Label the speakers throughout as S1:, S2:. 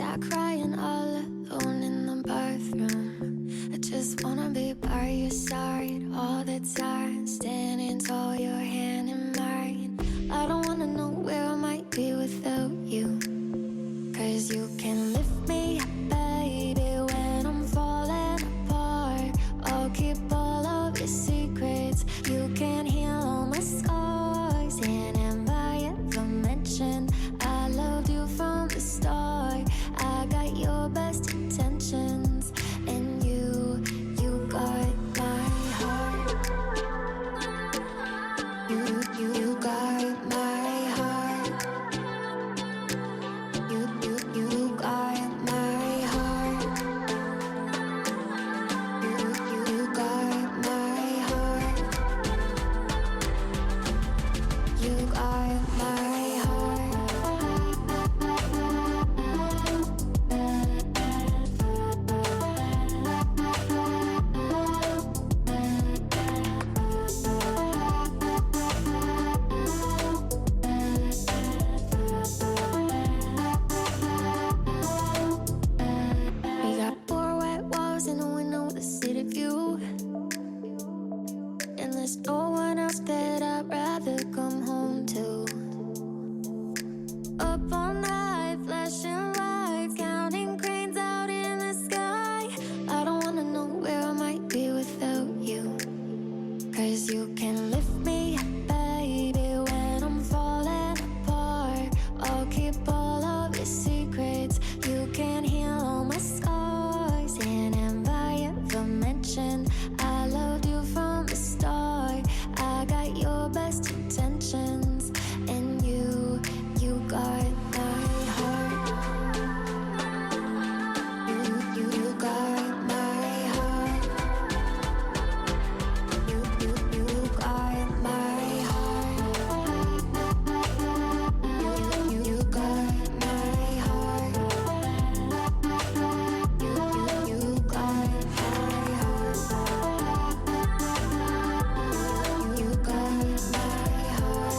S1: start crying all alone in the bathroom. I just wanna be by your side all the time, standing tall, your hand in mine. I don't wanna know where I might be without you, 'cause you can lift me up, baby, when I'm falling apart. I'll keep all of your secrets. You can heal all my scars. And have I ever mentioned I loved you from the start? I got your best intentions, and you got my heart. You got my heart. You got my heart. You got my heart. You got my heart. We got four white walls and a window with a city view, and there's no one else that I'd rather come home to. Up all night, flashing lights, counting cranes out in the sky. I don't wanna know where I might be without you, 'cause you can lift me up, baby, when I'm falling apart. I'll keep all of your secrets. You can heal all my scars. And have I ever mentioned I loved you from the start? I got your best intentions, and you got my heart. You got my heart. You got my heart. You got my heart. You got my heart. You got my heart.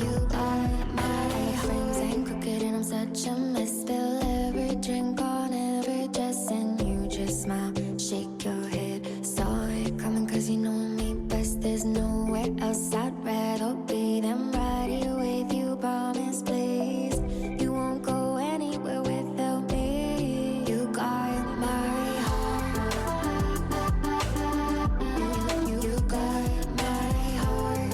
S1: You got my friends ain't crooked and I'm such a mess. Spill every drink on every dress, and you just smile, shake your head. Saw it coming 'cause you know me best. There's nowhere else I'd rather be than right here with you. Promise, please, you won't go anywhere without me. You got my heart. You got my heart.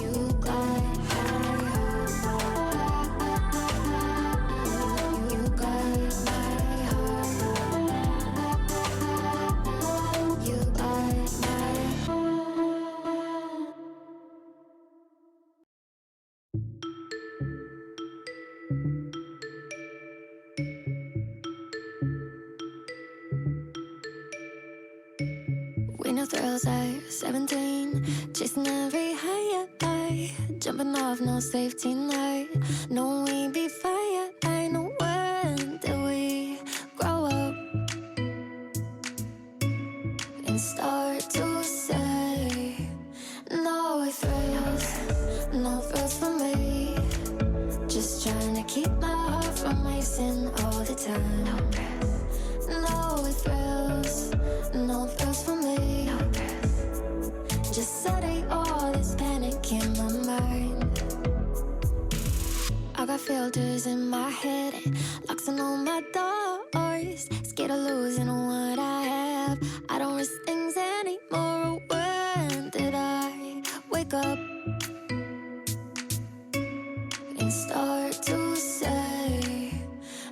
S1: You got my heart. You got my heart. You got my heart. We know thrills at 17, chasing every high, jumping off no safety net. No, we be fire. I know when did we grow up and start to say no thrills, no thrills for me. Just trying to keep my heart from racing all the time. No thrills, no thrills for me. Just setting all this panic in my mind. I got filters in my head, locks on all my doors. Scared of losing what I have. I don't risk things anymore. When did I wake up and start to say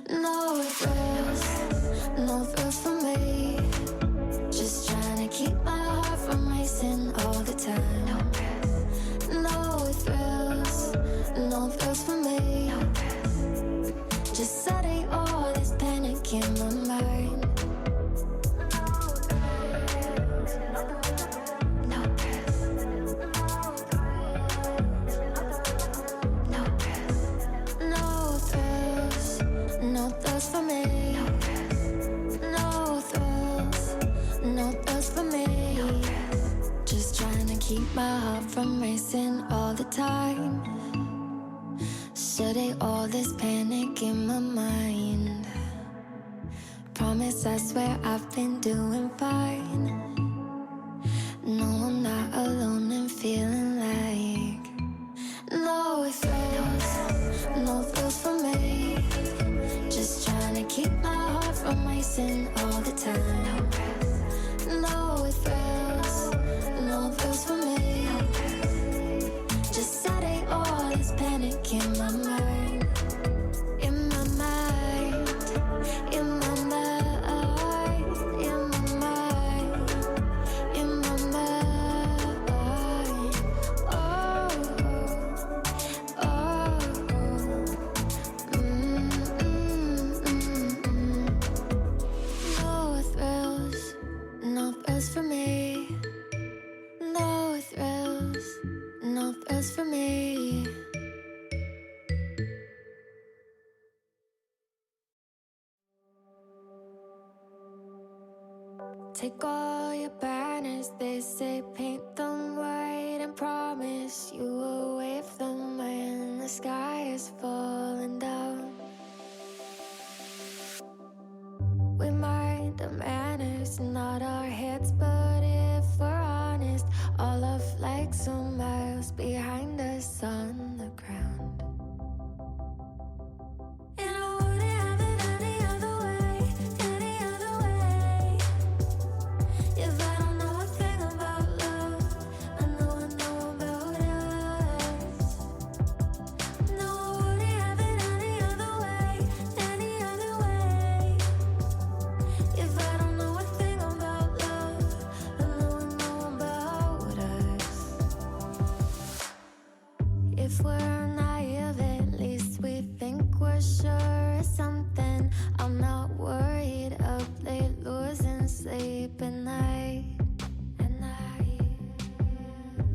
S1: no thrills, no thrills for me? Just trying to keep my heart from racing all the time. No thrills, no thrills for me. Just setting all this panic in my mind. No thrills, no thrills, no thrills for me. No thrills, no thrills for me. Just trying to keep my heart from racing all the time. Yesterday, all this panic in my mind. Promise, I swear I've been doing fine. No, I'm not alone and feeling like no thrills, no thrills for me. Just trying to keep my heart from racing all the time. No thrills, no thrills for me. Just setting all this panic in my mind. In my mind, in my mind, in my mind, in my mind. Oh, oh, No thrills, no thrills for me. No thrills, no thrills for me. Take all your banners, they say paint them white, and promise you will wave them when the sky is falling down. We mind the manners, not our heads, but if we're honest, all our flags are miles behind us on the ground. And I wouldn't have it any other way, any other way. If I don't know a thing about love, I know about us. No, I wouldn't have it any other way, any other way. If I don't know a thing about love, I know about us. If we're naive, at least we think we're sure of something. I'm not worried up late, losing sleep at night.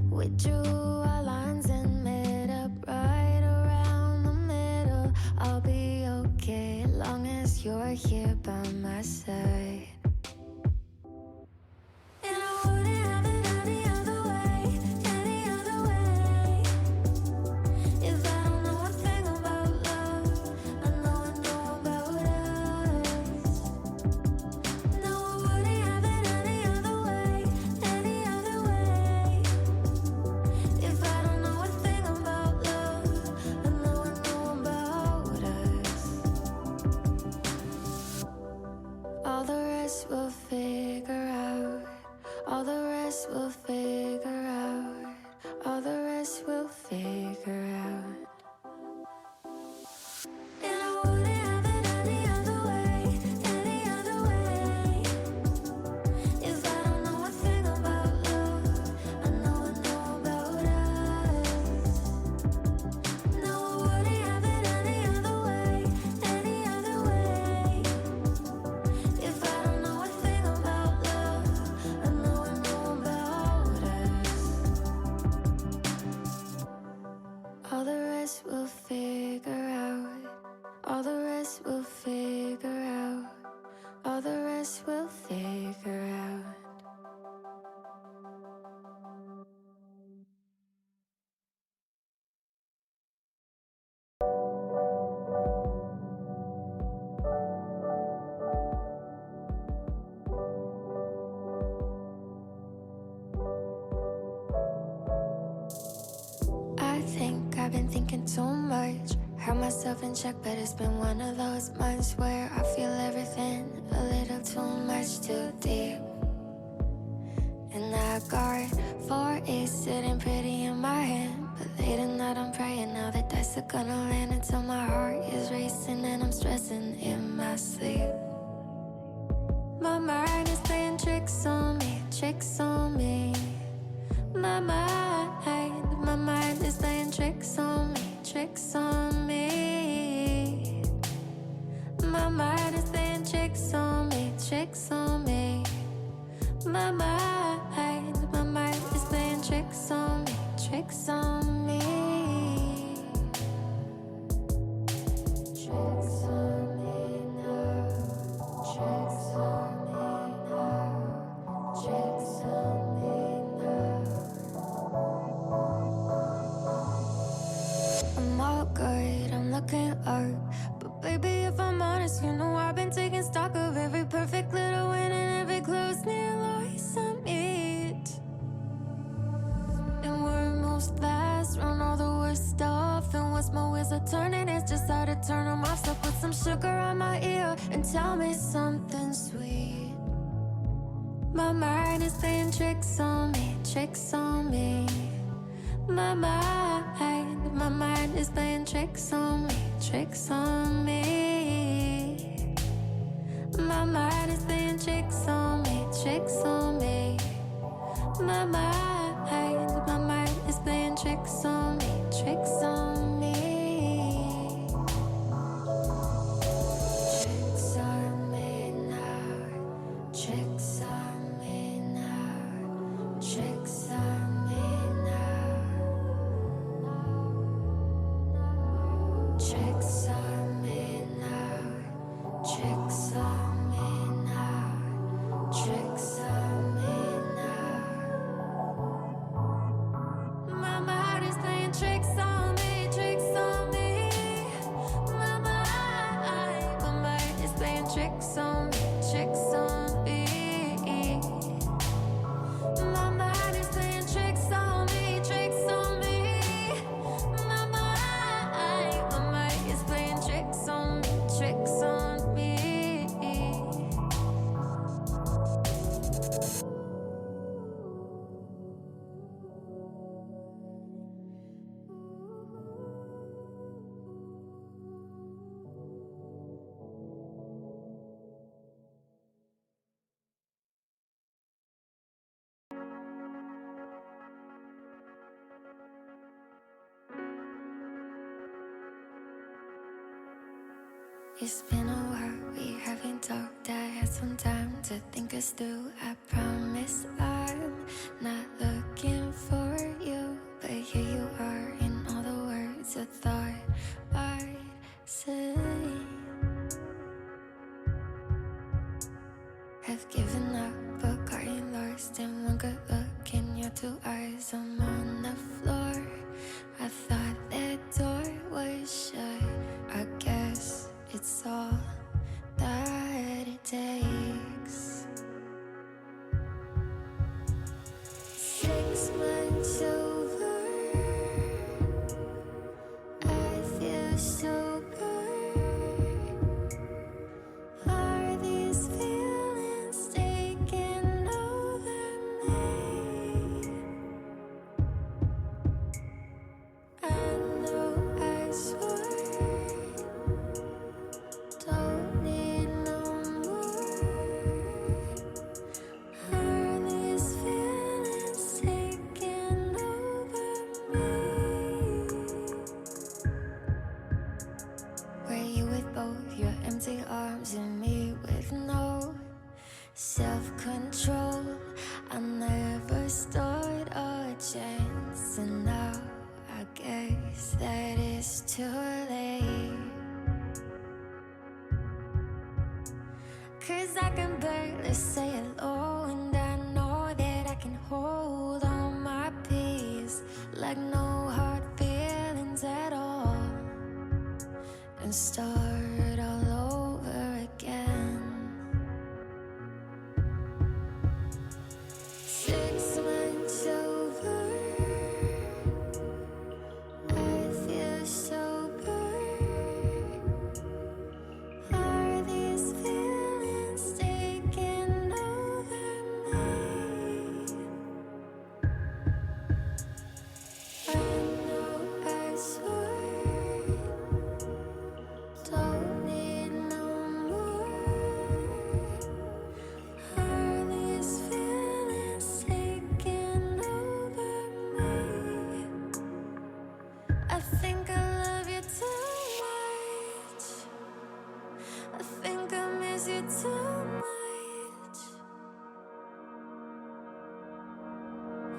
S1: We drew our lines and met up right around the middle. I'll be okay as long as you're here by my side. And I wouldn't have it any other way, any other way. If I don't know a thing about love, I know about us. No, I wouldn't have it any other way, any other way. If I don't know a thing about love, I know about us. All the rest we'll figure out. All the rest we'll figure out. All the rest we'll figure out. And I wouldn't have it any other way, any other way. If I don't know a thing about love, I know about us. No, I wouldn't have it any other way, any other way. If I don't know a thing about love, I know about us. All the rest we'll figure out. All the rest we'll figure out. All the rest we'll figure out. I think I've been thinking too much. Held myself in check, but it's been one of those months where I feel everything a little too much, too deep. And I got 4 A's sitting pretty in my hand, but late at night I'm praying now the dice are gonna land until my heart is racing and I'm stressing in my sleep. My mind is playing tricks on me, tricks on me. My mind is playing tricks on me, tricks on me. My mind is playing tricks on me, tricks on me. My mind is playing tricks on me, tricks on me. Tricks on me now, tricks on me now, tricks on me now. I'm all good, I'm looking up. But baby, if I'm honest, you know I've been taking stock of every perfect little win and every close near loss I meet. And we're most fast, run all the worst stuff. And once my wheels are turning, it's just how to turn them off. So put some sugar on my ear and tell me something sweet. My mind is playing tricks on me, tricks on me. My mind is playing tricks on me, tricks on me. My mind is playing tricks on me, tricks on me. My mind is playing tricks on me, tricks on me. Tricks on me now, tricks on me now, tricks on me now. Tricks on me now, tricks on me now, tricks on me now. My mind is playing tricks on me, tricks on me. My mind is playing tricks on me, tricks on me. My mind is playing tricks on me, tricks on me. My mind is playing tricks on me, tricks on me. It's been a while, we haven't talked. I had some time to think us through. I promise I'm not looking for you, but here you are in all the words I thought I'd say. Have given up, but gotten lost in one good look in your two eyes. I'm on the floor. I thought that door was shut. I guess it's all that it takes. 6 months over, I feel so good. Are these feelings taking over me? I know I swore don't need no more. Are these feelings taking over me? Were you with both your empty arms and me with no self-control? I never stood a chance, and now I guess that it's too late. 'Cause I can barely say hello, and I know that I can hold on my peace like no hard feelings at all, and start all over again. 6 months over, I feel so good. Are these feelings taking over me? I know I swore don't need no more. Are these feelings taking over me? I think I love you too much. I think I miss you too much.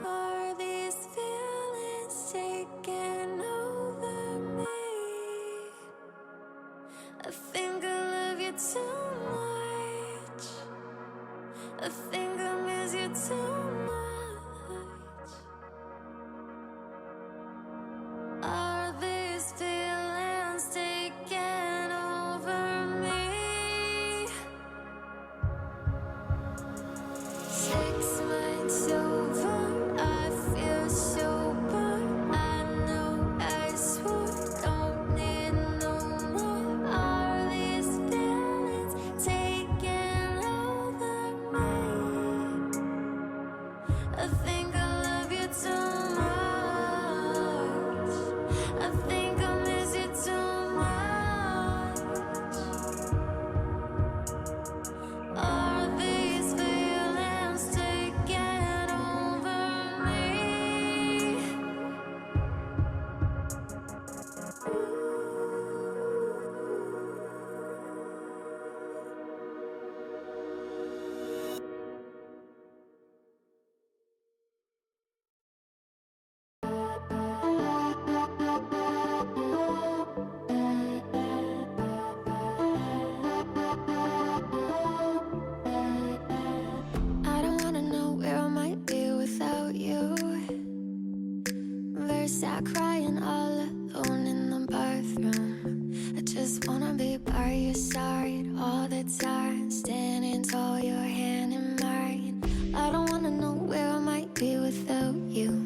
S1: Are these feelings taking over me? I think I love you too much. I think I miss you too much. Are these feelings taking bathroom. I just wanna be by your side all the time, standing tall, your hand in mine. I don't wanna know where I might be without you,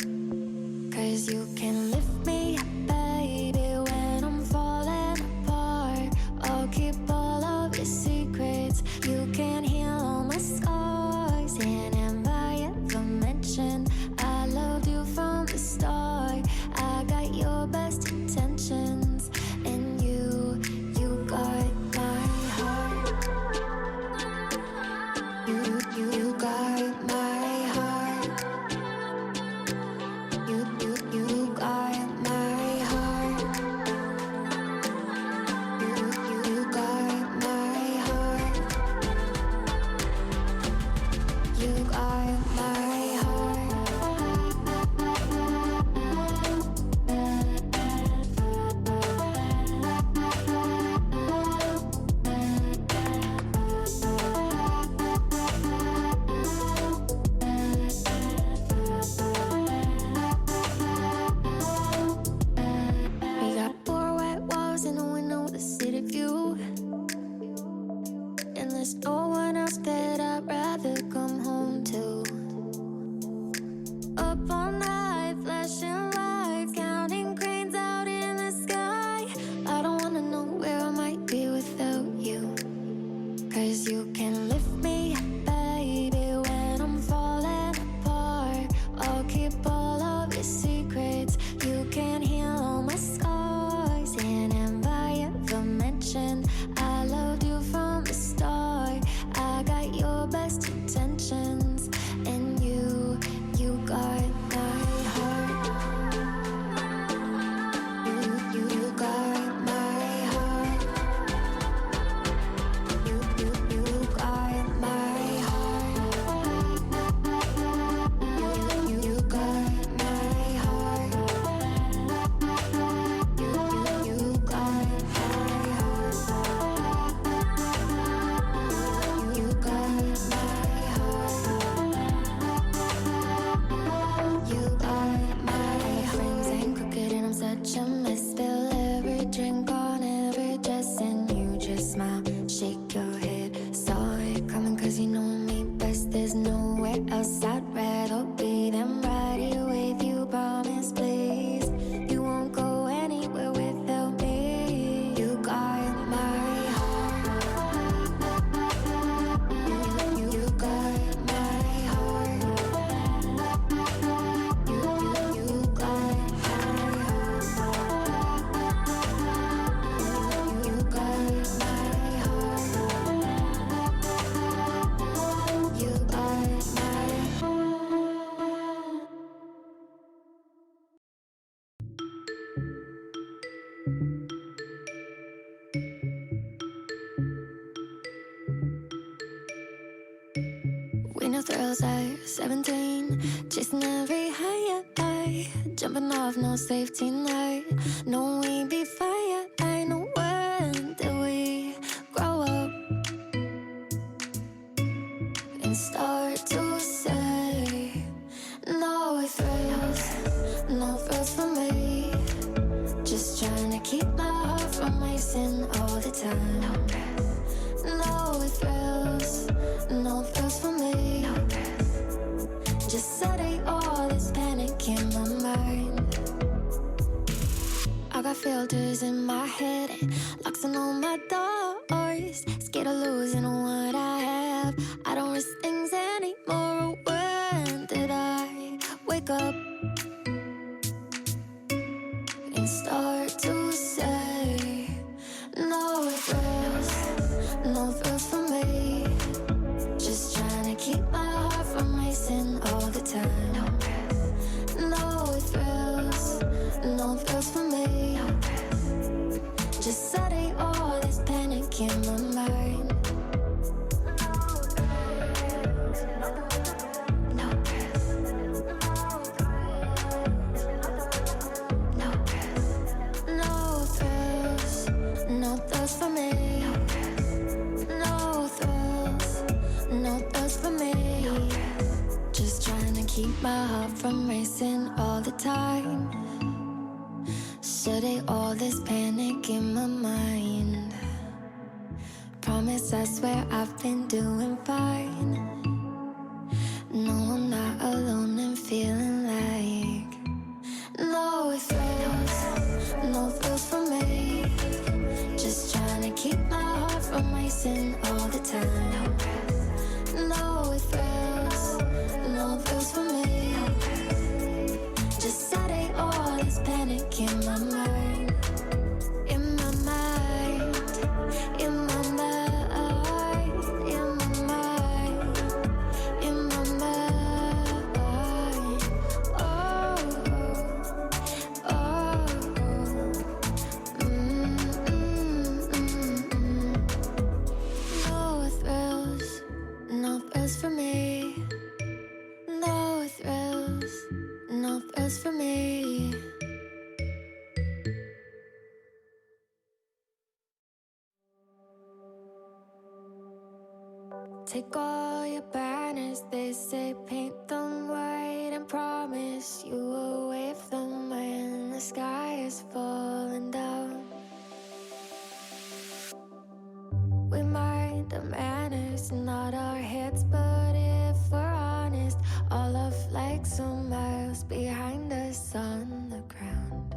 S1: 'cause you can lift me up, baby, when I'm falling apart. I'll keep all of your secrets. You can heal all my scars. And have I ever mentioned I loved you from the start? I got your best intentions, and you got my heart. You got my heart. You got my heart. You got my heart. You got my heart. We got four white walls in the window with a city view, and there's no one else that I'd rather come home to. Up all night, flashing lights, counting cranes out in the sky. I don't wanna know where I might be without you, 'cause you can lift me up, baby, when I'm falling apart. I'll keep all of your secrets. You can heal all my scars. And have I ever mentioned I loved you from the start? I got your best intentions, and you got my heart. You got my heart. You got my heart. You got my heart. You got my heart. You got my heart. You got my frames ain't crooked and I'm such a mess. Spill every drink on every dress, and you just smile, shake your head. Saw it coming 'cause you know me best. There's nowhere else I'd rather be than right here with you. Promise, please, you won't go anywhere without me. You got my heart. You got my heart. You got my heart. You got my heart. You got my We know thrills at 17, chasing every high, jumping off, no safety net. No, we be fire. I know when did we grow up and start to say no thrills, no thrills for me. Just trying to keep my heart from racing all the time. No thrills, no thrills for me. Just setting all this panic in my mind. I got filters in my head, locks on all my doors. Scared of losing what I have. I don't risk things anymore. When did I wake up and start to say no thrills, no thrills for me? Just trying to keep my heart from racing all the time. No thrills, no thrills for me. Just setting all this panic in my mind. No thrills, no thrills, no thrills, no thrills for me. No thrills, no thrills for me. Just trying to keep my heart from racing all the time. Setting all this panic panic in my mind. Promise, I swear I've been doing fine. No, I'm not alone and feeling like no thrills for me. Just trying to keep my heart from racing all the time. No thrills for me. Just setting all this panic in my mind. In my mind, in my mind, in my mind, in my mind. Oh, oh, no thrills for me. No thrills for me. Take all your banners, they say paint them white, and promise you will wave them when the sky is falling down. We mind our manners, not our heads, but if we're honest, all our flags are miles behind us on the ground.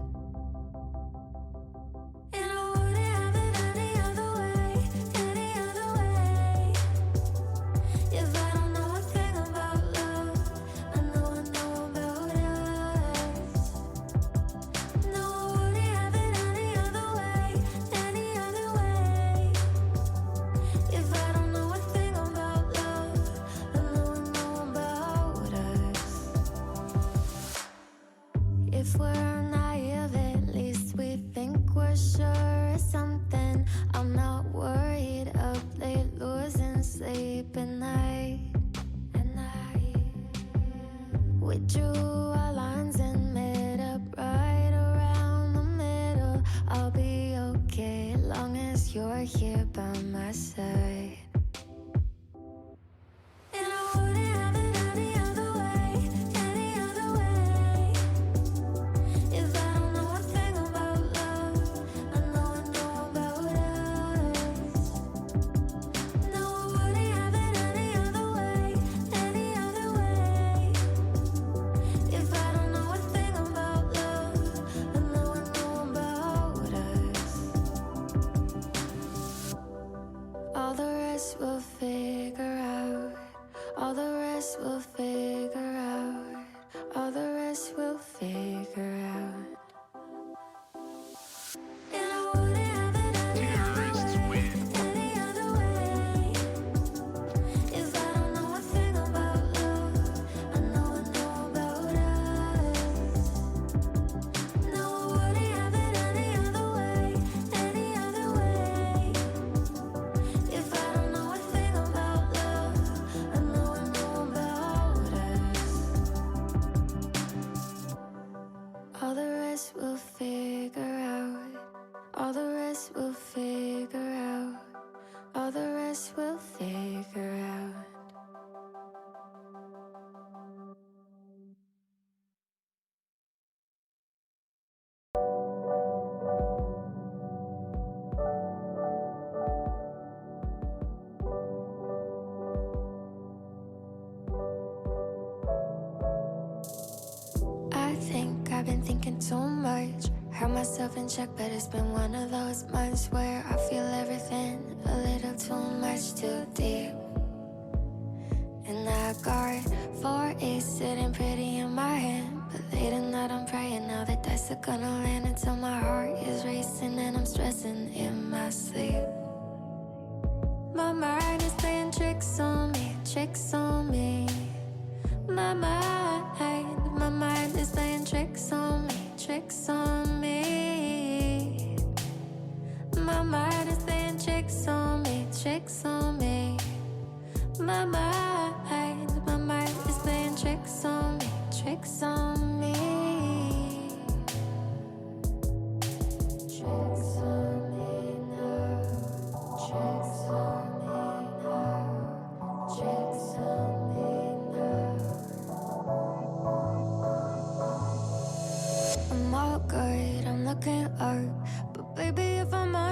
S1: And I wouldn't have it any other way, any other way. If I don't know a thing about love, I know about us. No, I wouldn't have it any other way, any other way. If I don't know a thing about love, I know about us. If we're naive, at least we think we're sure of something. I'm not worried up late, losing sleep at night. We drew our lines and met up right around the middle. I'll be okay as long as you're here by my side. And I wouldn't have it any other way, any other way. If I don't know a thing about love, I know about us. No, I wouldn't have it any other way, any other way. If I don't know a thing about love, I know about us. All the rest we'll figure out. All the rest we'll figure out. All the rest we'll figure out. And I wouldn't have it any other way, any other way. If I don't know a thing about love, I know about us. No, I wouldn't have it any other way, any other way. If I don't know a thing about love, I know about us. All the rest we'll figure out. All the rest we'll figure out. All the rest we'll figure out. I think I've been thinking too much. Hurt myself in check, but it's been one of those months where I feel everything a little too much, too deep. And I got 4 aces sitting pretty in my hand, but late at night I'm praying now the dice are gonna land until my heart is racing and I'm stressing in my sleep. My mind is playing tricks on me, tricks on me. My mind is playing tricks on me, tricks on me. My mind is playing tricks on me, tricks on me. My mind is playing tricks on me, tricks on me. Tricks on me now, tricks on me now, tricks on me now. I'm all good, I'm looking up, but baby,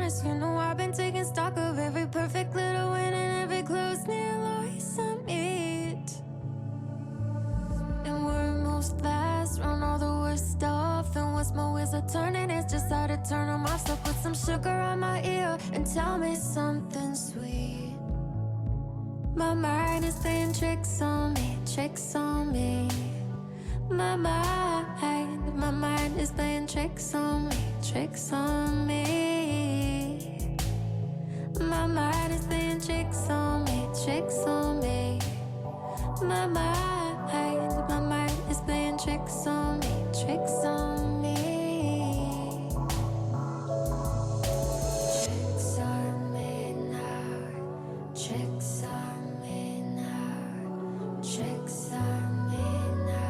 S1: honest, you know I've been taking stock of every perfect little win and every close near loss I meet. And where it moves fast, round all the worst stuff. And once my wheels are turning, it's just how to turn them off. So put some sugar on my ear and tell me something sweet. My mind is playing tricks on me, tricks on me. My mind is playing tricks on me, tricks on me. My mind is playing tricks on me, tricks on me. My mind is playing tricks on me, tricks on me. Tricks on me now, tricks on me now, tricks on me now.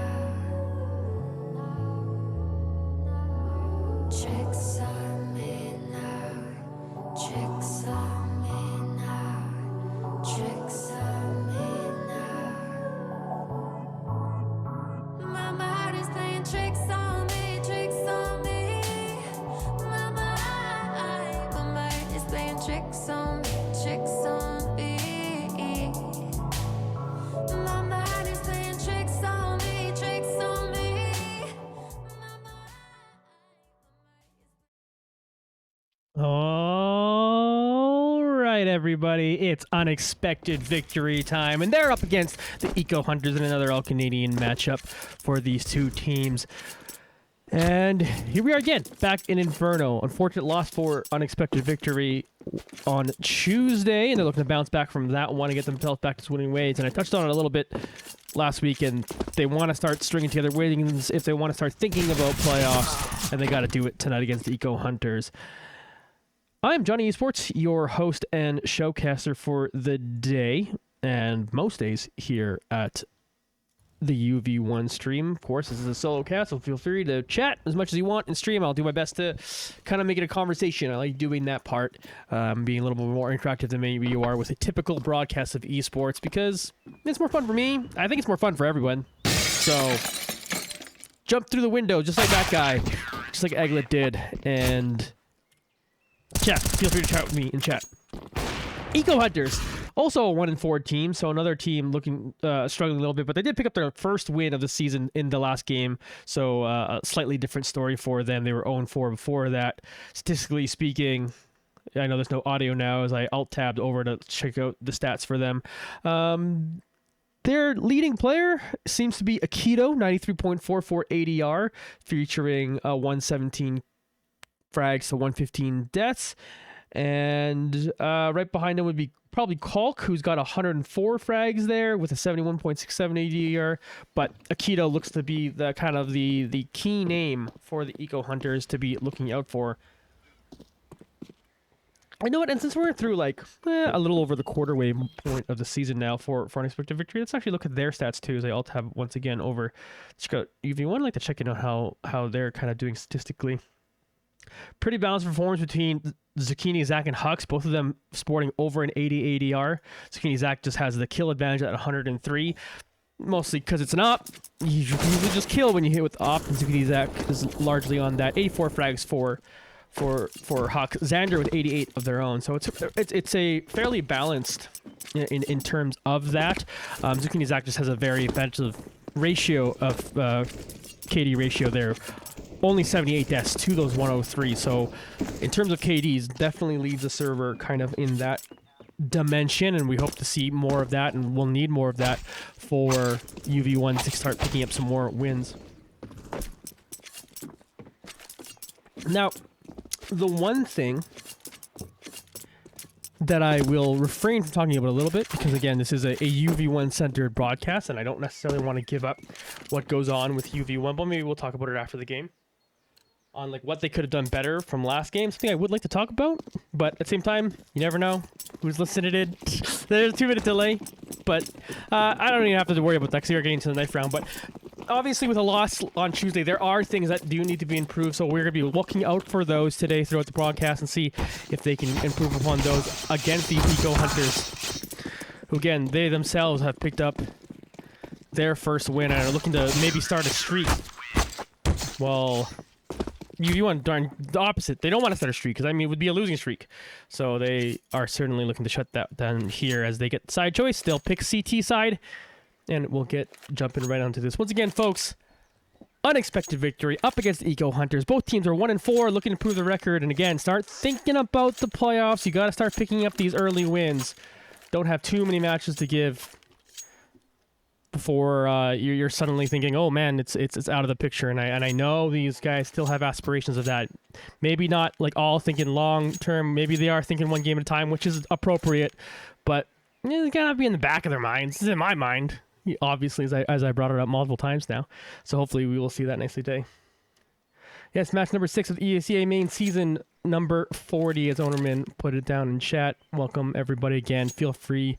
S1: Tricks on me now, tricks on me now, tricks on me now. My mind is playing tricks on me, tricks on me. My mind is playing tricks on me, tricks on me. My mind is playing tricks on me, tricks on me.
S2: All right, everybody, it's unexpected victory time, and they're up against the Eco Hunters in another all-Canadian matchup for these two teams. And here we are again, back in Inferno. Unfortunate loss for unexpected victory on Tuesday, and they're looking to bounce back from that one and get themselves back to winning ways. And I touched on it a little bit last week, and they want to start stringing together wins if they want to start thinking about playoffs, and they got to do it tonight against the Eco Hunters. I'm Johnny Esports, your host and showcaster for the day, and most days here at the UV1 stream. Of course, this is a solo cast, so feel free to chat as much as you want in stream. I'll do my best to kind of make it a conversation. I like doing that part, being a little bit more interactive than maybe you are with a typical broadcast of esports, because it's more fun for me. I think it's more fun for everyone. So, jump through the window, just like that guy, just like Eglet did, and chat. Feel free to chat with me in chat. Eco Hunters, also a 1-4 team, so another team looking struggling a little bit, but they did pick up their first win of the season in the last game, so a slightly different story for them. They were 0-4 before that. Statistically speaking, I know there's no audio now as I alt-tabbed over to check out the stats for them. Their leading player seems to be Akito, 93.44 ADR, featuring 117 frags to 115 deaths. And right behind him would be probably Kalk, who's got 104 frags there with a 71.67 ADR. But Akito looks to be the kind of the key name for the Eco Hunters to be looking out for. I know what, and since we're through like a little over the quarterway point of the season now for unexpected victory, let's actually look at their stats too, as they all have once again over. Check out UV1. I'd like to check in on how they're kind of doing statistically. Pretty balanced performance between Zucchini, Zach, and Hux, both of them sporting over an 80 ADR. Zucchini Zach just has the kill advantage at 103, mostly because it's an op. You usually just kill when you hit with op, and Zucchini Zach is largely on that. 84 frags for Hux. Xander with 88 of their own, so it's a fairly balanced in terms of that. Zucchini Zach just has a very offensive ratio of KD ratio there. Only 78 deaths to those 103. So in terms of KDs, definitely leaves the server kind of in that dimension, and we hope to see more of that, and we'll need more of that for UV1 to start picking up some more wins. Now, the one thing that I will refrain from talking about a little bit, because again, this is a UV1 centered broadcast, and I don't necessarily want to give up what goes on with UV1, but maybe we'll talk about it after the game. On like what they could have done better from last game. Something I would like to talk about, but at the same time, you never know who's listening in. There's a 2-minute delay, but I don't even have to worry about that because we're getting to the knife round. But obviously with a loss on Tuesday, there are things that do need to be improved, so we're going to be looking out for those today throughout the broadcast and see if they can improve upon those against the Eco Hunters, who again, they themselves have picked up their first win and are looking to maybe start a streak. Well, UV1 darn the opposite. They don't want to start a streak because I mean it would be a losing streak. So they are certainly looking to shut that down here as they get side choice. They'll pick CT side, and we'll get jumping right onto this once again, folks. Unexpected victory up against the Eco Hunters. Both teams are 1-4, looking to improve the record. And again, start thinking about the playoffs. You got to start picking up these early wins. Don't have too many matches to give before you're suddenly thinking, oh man, it's out of the picture. And I know these guys still have aspirations of that. Maybe not like all thinking long term. Maybe they are thinking one game at a time, which is appropriate. But they gotta be in the back of their minds. This is in my mind. Obviously, as I brought it up multiple times now. So hopefully we will see that nicely today. Yes, match number 6 of ESEA main season number 40, as Ownerman put it down in chat. Welcome everybody again. Feel free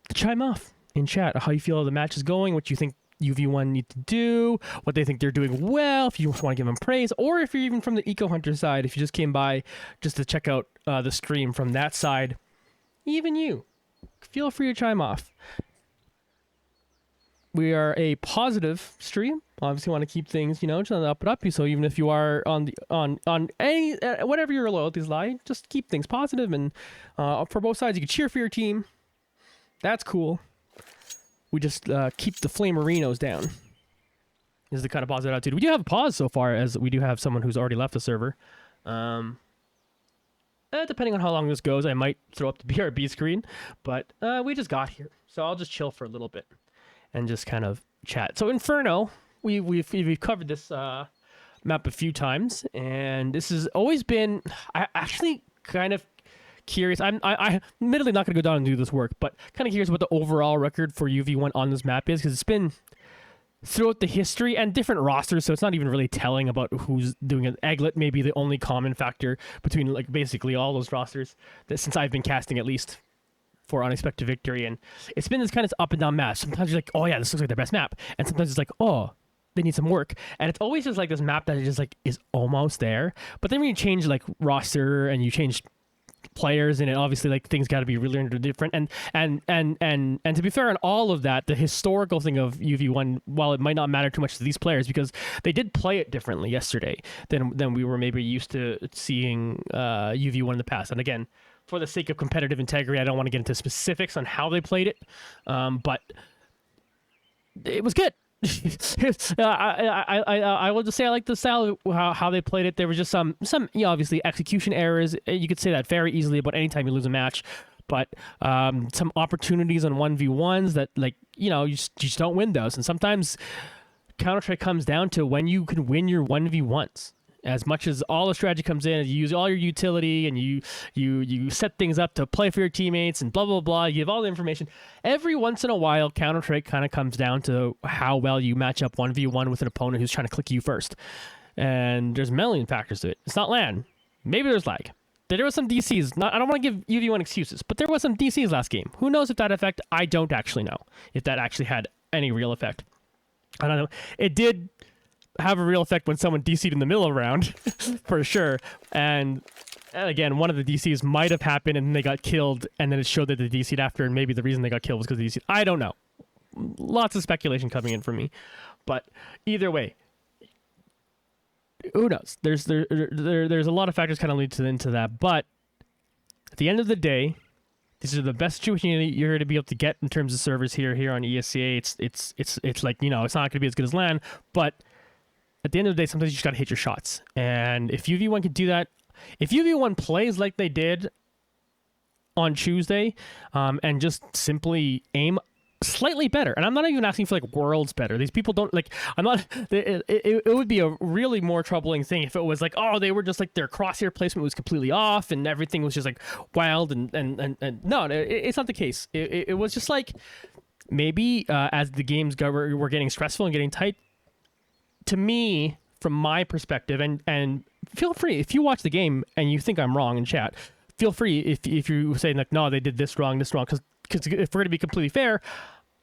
S2: to chime off in chat how you feel the match is going, what you think UV1 need to do, what they think they're doing well, if you want to give them praise, or if you're even from the Eco Hunter side, if you just came by just to check out the stream from that side, even you, feel free to chime off. We are a positive stream. Obviously, want to keep things, just up and up. So even if you are on any whatever your loyalties lie, just keep things positive. And for both sides, you can cheer for your team. That's cool. We just keep the flamerinos down. Is the kind of positive attitude. We do have a pause so far, as we do have someone who's already left the server. Depending on how long this goes, I might throw up the BRB screen. But we just got here, so I'll just chill for a little bit and just kind of chat. So Inferno, we've covered this map a few times, and this has always been, I actually kind of curious. I'm admittedly not going to go down and do this work, but kind of curious what the overall record for UV1 on this map is, because it's been throughout the history and different rosters, so it's not even really telling about who's doing it. Egglet may be the only common factor between like basically all those rosters that since I've been casting, at least for Unexpected Victory. And it's been this kind of up and down map. Sometimes you're like, oh yeah, this looks like their best map, and sometimes it's like, oh, they need some work. And it's always just like this map that is just like is almost there, but then when you change like roster and you change players in it, obviously like things got to be really different. And to be fair on all of that, the historical thing of UV1, while it might not matter too much to these players because they did play it differently yesterday than we were maybe used to seeing UV1 in the past. And again, for the sake of competitive integrity, I don't want to get into specifics on how they played it, but it was good. I will just say I like the style of how they played it. There was just some obviously execution errors. You could say that very easily about any time you lose a match, but some opportunities on 1v1s that you just don't win those. And sometimes Counter-Strike comes down to when you can win your 1v1s. As much as all the strategy comes in, and you use all your utility, and you set things up to play for your teammates, and blah blah blah. You give all the information. Every once in a while, Counter-Strike kind of comes down to how well you match up 1v1 with an opponent who's trying to click you first. And there's a million factors to it. It's not LAN. Maybe there's lag. There was some DCs. I don't want to give UV1 excuses, but there was some DCs last game. Who knows if that effect? I don't actually know if that actually had any real effect. I don't know. It did have a real effect when someone DC'd in the middle of the round, for sure. And again, one of the DCs might have happened and they got killed, and then it showed that they DC'd after, and maybe the reason they got killed was because they DC'd. I don't know. Lots of speculation coming in from me. But either way, who knows? There's a lot of factors kind of lead into that. But at the end of the day, these are the best situation you're going to be able to get in terms of servers here on ESEA. It's like, it's not going to be as good as LAN, but at the end of the day, sometimes you just got to hit your shots. And if UV1 can do that, if UV1 plays like they did on Tuesday, and just simply aim slightly better, and I'm not even asking for like worlds better. These people don't like. I'm not. It would be a really more troubling thing if it was like, oh, they were just like their crosshair placement was completely off and everything was just like wild and no, it's not the case. It was just like maybe as the games were getting stressful and getting tight. To me, from my perspective, and feel free if you watch the game and you think I'm wrong in chat, feel free if you're saying like, no, they did this wrong, because if we're going to be completely fair,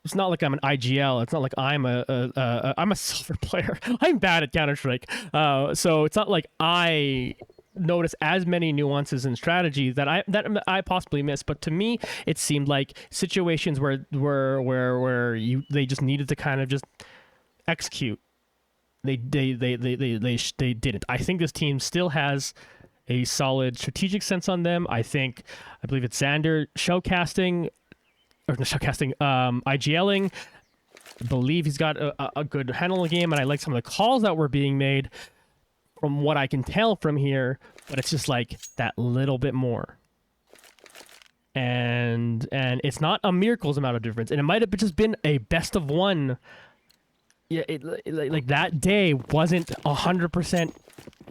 S2: it's not like I'm an IGL. It's not like I'm a silver player. I'm bad at Counter-Strike. So it's not like I notice as many nuances in strategy that I possibly miss. But to me, it seemed like situations where they just needed to kind of just execute they didn't. I think this team still has a solid strategic sense on them. I believe it's Xander IGLing. I believe he's got a good handle of the game, and I like some of the calls that were being made from what I can tell from here, but it's just like that little bit more. And it's not a miracles amount of difference, and it might have just been a best of one. Yeah, like that day wasn't 100%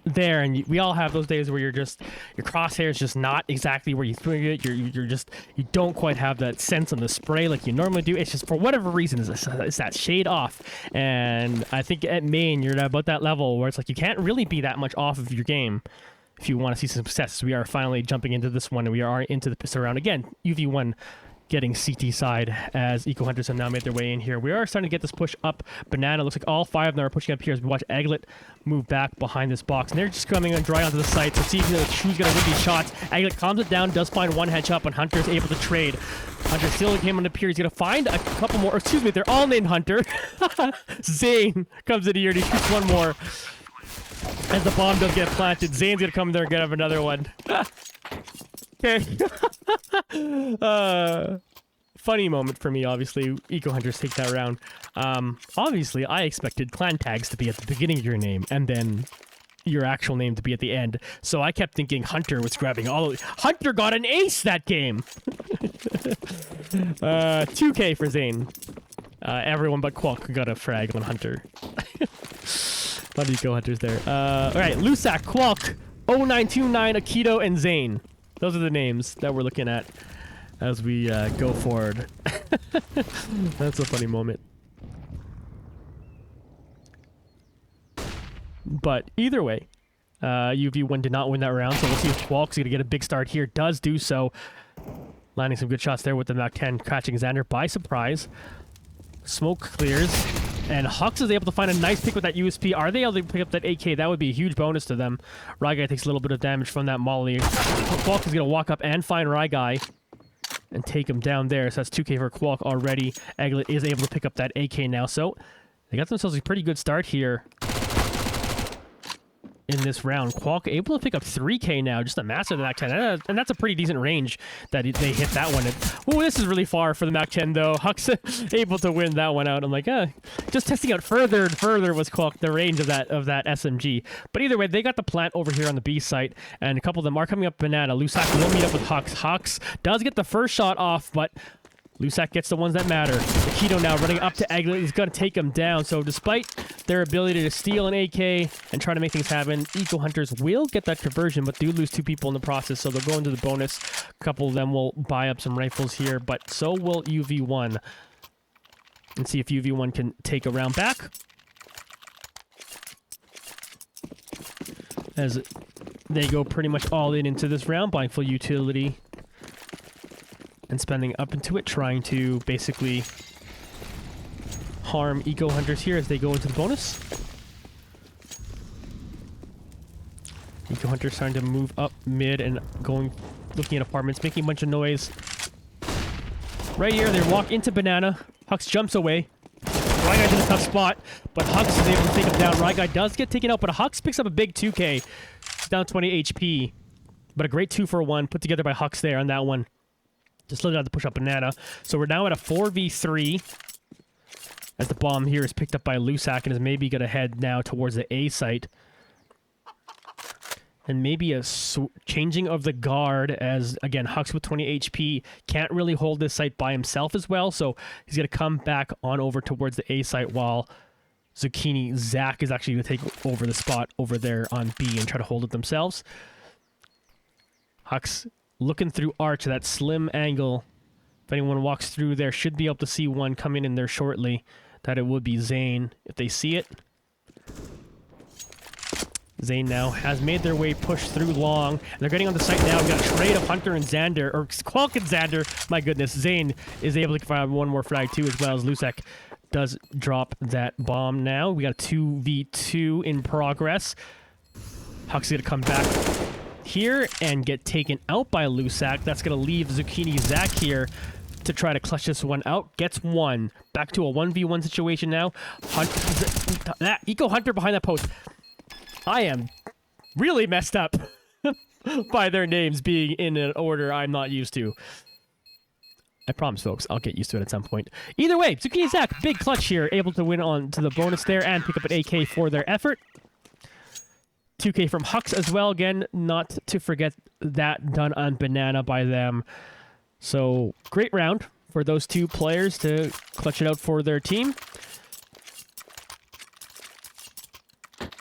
S2: there, and we all have those days where your crosshair is just not exactly where you think it. You don't quite have that sense on the spray like you normally do. It's just for whatever reason it's that shade off, and I think at main you're at about that level where it's like you can't really be that much off of your game if you want to see some success. We are finally jumping into this one, and we are into the pistol round again. UV1 getting CT side as Eco Hunters have now made their way in here. We are starting to get this push up. Banana looks like all 5 of them are pushing up here as we watch Aglet move back behind this box. And they're just coming and dry onto the site. So see who's going to win these shots. Aglet calms it down, does find one headshot, but Hunter is able to trade. Hunter still came on the pier. He's going to find a couple more. Excuse me, they're all named Hunter. Zane comes in here and he shoots one more. As the bomb does get planted, Zane's going to come in there and get up another one. Okay. Funny moment for me, obviously. Eco Hunters take that round. Obviously, I expected clan tags to be at the beginning of your name, and then your actual name to be at the end. So I kept thinking Hunter was grabbing all of... Hunter got an ace that game! 2K for Zane. Everyone but Qualk got a frag on Hunter. A lot of Eco Hunters there. Alright, Lusak, Qualk, 0929, Akito, and Zane. Those are the names that we're looking at as we go forward. That's a funny moment. But either way, UV1 did not win that round, so we'll see if Qualk's going to get a big start here. Does do so. Landing some good shots there with the Mach 10, catching Xander by surprise. Smoke clears. And Hux is able to find a nice pick with that USP. Are they able to pick up that AK? That would be a huge bonus to them. Ryguy takes a little bit of damage from that molly. Qualk is going to walk up and find Ryguy and take him down there. So that's 2K for Qualk already. Aglet is able to pick up that AK now. So they got themselves a pretty good start here in this round. Qualk able to pick up 3K now, just a master of the Mach 10. And that's a pretty decent range that they hit that one. Oh, this is really far for the Mach 10, though. Hux able to win that one out. I'm like, just testing out further and further was Qualk, the range of that SMG. But either way, they got the plant over here on the B site, and a couple of them are coming up Banana. Lusak will meet up with Hux. Hux does get the first shot off, but Lusak gets the ones that matter. Akito now running up to Aglet. He's going to take him down. So despite their ability to steal an AK and try to make things happen, Eco Hunters will get that conversion, but do lose 2 people in the process. So they'll go into the bonus. A couple of them will buy up some rifles here, but so will UV1. And see if UV1 can take a round back. As they go pretty much all in into this round, buying full utility and spending up into it, trying to basically harm Eco Hunters here as they go into the bonus. Eco Hunters starting to move up mid and looking at apartments, making a bunch of noise. Right here, they walk into Banana. Hux jumps away. Ryguy's in a tough spot, but Hux is able to take him down. Ryguy does get taken out, but Hux picks up a big 2K. He's down 20 HP, but a great 2-for-1 put together by Hux there on that one. Just looking at the push up Banana. So we're now at a 4v3 as the bomb here is picked up by Lusak and is maybe going to head now towards the A site. And maybe a changing of the guard as, again, Hux with 20 HP can't really hold this site by himself as well. So he's going to come back on over towards the A site while Zucchini Zach is actually going to take over the spot over there on B and try to hold it themselves. Hux looking through arch, that slim angle. If anyone walks through there, should be able to see one coming in there shortly. That it would be Zane if they see it. Zane now has made their way pushed through long. And they're getting on the site now. We got a trade of Hunter and Xander, or Qualk and Xander. My goodness, Zane is able to find one more frag too, as well as Lusak does drop that bomb now. We got a 2v2 in progress. Huck's going to come back here and get taken out by Lusak. That's going to leave Zucchini Zach here to try to clutch this one out. Gets one. Back to a 1v1 situation now. That Eco Hunter behind that post. I am really messed up by their names being in an order I'm not used to. I promise, folks, I'll get used to it at some point. Either way, Zucchini Zach, big clutch here, able to win on to the bonus there and pick up an AK for their effort. 2K from Hux as well. Again, not to forget that done on Banana by them. So, great round for those two players to clutch it out for their team.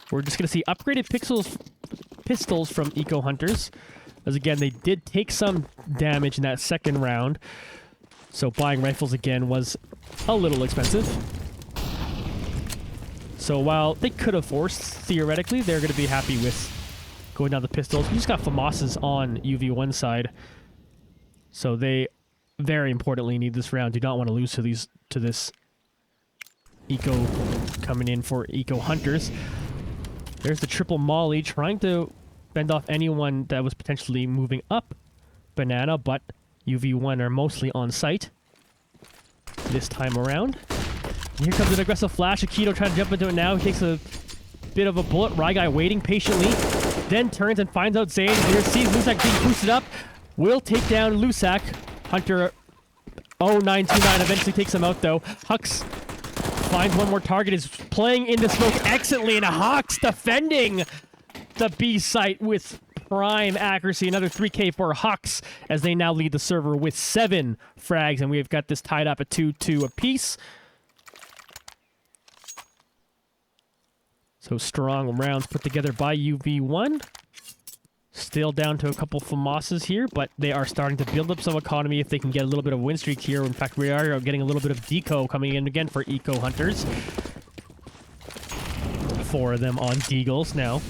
S2: We're just going to see upgraded pistols from Eco Hunters. As again, they did take some damage in that second round. So buying rifles again was a little expensive. So while they could have forced, theoretically, they're going to be happy with going down the pistols. We just got FAMASas on UV1 side. So they very importantly need this round. Do not want to lose to this Eco coming in for Eco Hunters. There's the triple molly trying to fend off anyone that was potentially moving up Banana, but UV1 are mostly on site this time around. And here comes an aggressive flash. Akito trying to jump into it now. He takes a bit of a bullet. Ryguy waiting patiently, then turns and finds out Zane. Here sees Lusak being boosted up. Will take down Lusak. Hunter 0929 eventually takes him out though. Hux finds one more target, is playing in the smoke excellently, and Hux defending the B site with prime accuracy. Another 3K for Hux as they now lead the server with 7 frags, and we've got this tied up at 2-2 apiece. So strong rounds put together by UV1. Still down to a couple FAMASas here, but they are starting to build up some economy if they can get a little bit of win streak here. In fact, we are getting a little bit of deco coming in again for Eco Hunters. 4 of them on Deagles now.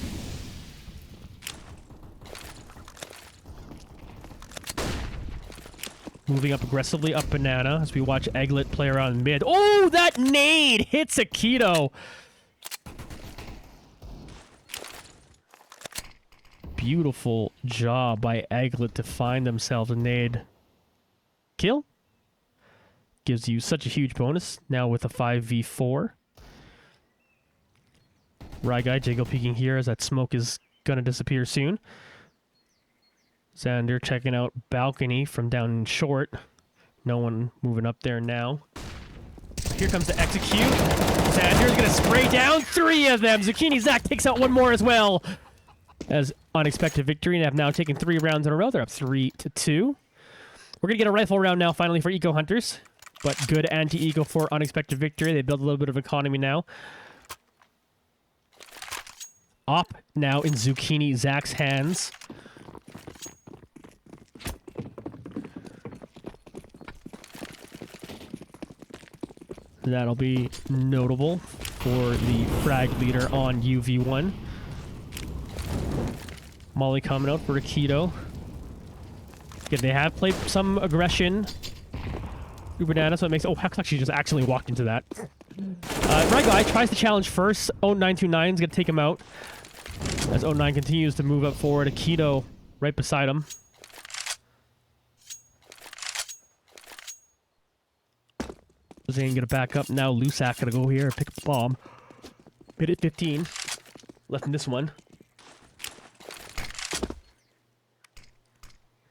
S2: Moving up aggressively up Banana as we watch Egglet play around mid. Oh, that nade hits Akito. Beautiful job by Egglet to find themselves a nade kill. Gives you such a huge bonus now with a 5v4. Ryguy jiggle peeking here as that smoke is gonna disappear soon. Xander checking out balcony from down short. No one moving up there now. Here comes the execute. Xander's gonna spray down 3 of them. Zucchini Zach takes out 1 more as well. As unexpected victory, and have now taken 3 rounds in a row. They're up 3-2. We're gonna get a rifle round now finally for Eco Hunters. But good anti-eco for unexpected victory. They build a little bit of economy now. Op now in Zucchini Zach's hands. That'll be notable for the frag leader on UV1. Molly coming out for Akito. Again, they have played some aggression through Banana, so it makes... Oh, Hux actually just accidentally walked into that. Ryguy tries to challenge first. 0929 is going to take him out. As 09 continues to move up forward. Akito right beside him. Zane gonna back up now. Lusak gonna go here and pick up a bomb. Hit at 15. Left in this one.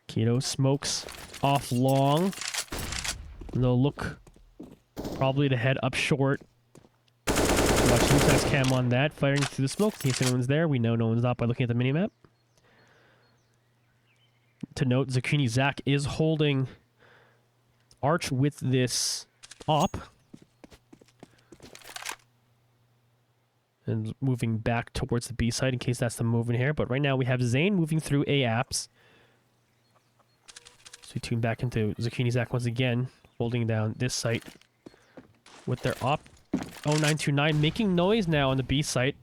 S2: Keto smokes off long. And they'll look probably to head up short. Watch Lusak's cam on that. Firing through the smoke in case anyone's there. We know no one's not by looking at the minimap. To note, Zucchini Zach is holding Arch with this op and moving back towards the B side in case that's the movement here. But right now we have Zane moving through A apps. So we tune back into Zucchini Zach once again, holding down this site with their op. 0929 making noise now on the B site,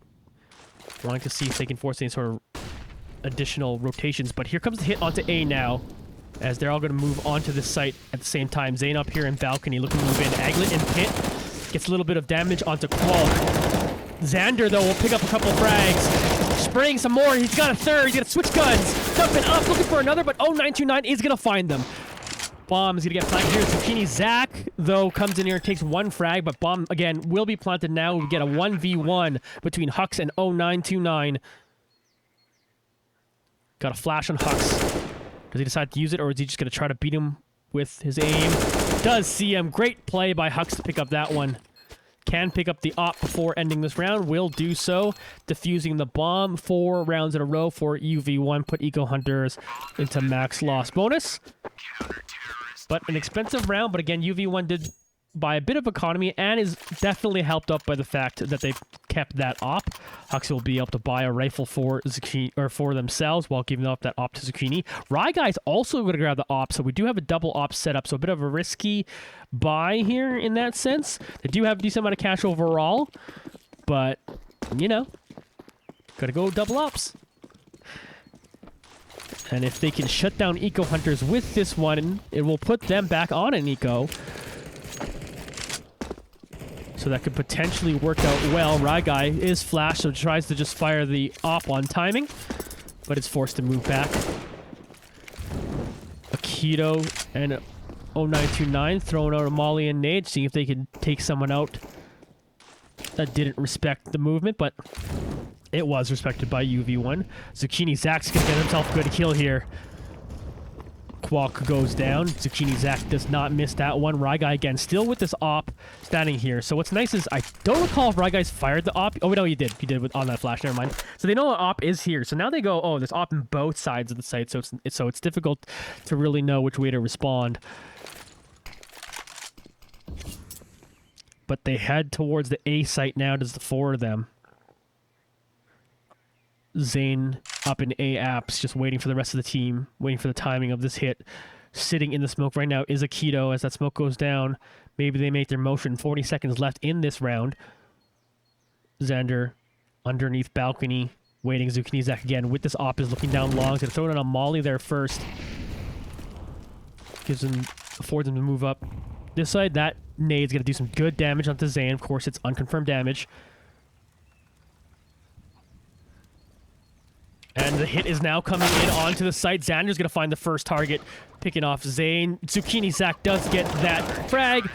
S2: wanting to see if they can force any sort of additional rotations. But here comes the hit onto A now, as they're all going to move onto this site at the same time. Zane up here in balcony looking to move in. Aglet and Pit gets a little bit of damage onto Qual. Xander, though, will pick up a couple frags. Spraying some more. He's got a third. He's going to switch guns. Jumping up, looking for another, but 0929 is going to find them. Bomb is going to get planted here. Zucchini Zach, though, comes in here and takes one frag, but Bomb, again, will be planted now. We get a 1v1 between Hux and 0929. Got a flash on Hux. Does he decide to use it, or is he just going to try to beat him with his aim? Does see him. Great play by Hux to pick up that one. Can pick up the op before ending this round. Will do so. Defusing the bomb 4 rounds in a row for UV1. Put Eco Hunters into max loss bonus. But an expensive round. But again, UV1 did buy a bit of economy and is definitely helped up by the fact that they kept that op. Hux will be able to buy a rifle for Zucchini, or for themselves, while giving up that op to Zucchini. Rye Guy's also going to grab the op, so we do have a double op set up, so a bit of a risky buy here in that sense. They do have a decent amount of cash overall, but, you know, gotta go double ops. And if they can shut down Eco Hunters with this one, it will put them back on an Eco. So that could potentially work out well. Rye Guy is flashed, so tries to just fire the op on timing, but it's forced to move back. Aikido and 0929 throwing out a molly and nade, seeing if they can take someone out that didn't respect the movement, but it was respected by UV1. Zucchini Zach's gonna get himself a good kill here. Qualk goes down. Zucchini Zach does not miss that one. Rye Guy again, still with this op standing here. So what's nice is I don't recall if Rye Guy's fired the op. Oh, no, he did. He did on that flash. Never mind. So they know an op is here. So now they go, oh, there's op in both sides of the site. So it's difficult to really know which way to respond. But they head towards the A site now. There's the 4 of them. Zane up in A apps, just waiting for the rest of the team, waiting for the timing of this hit. Sitting in the smoke right now is Aikido. As that smoke goes down, maybe they make their motion. 40 seconds left in this round. Xander underneath balcony, waiting. Zucchini Zach again with this op is looking down long. He's gonna throw it on a molly there first. Affords him to move up this side. That nade's gonna do some good damage onto Zane. Of course, it's unconfirmed damage. And the hit is now coming in onto the site. Xander's going to find the first target, picking off Zane. Zucchini Zach does get that frag.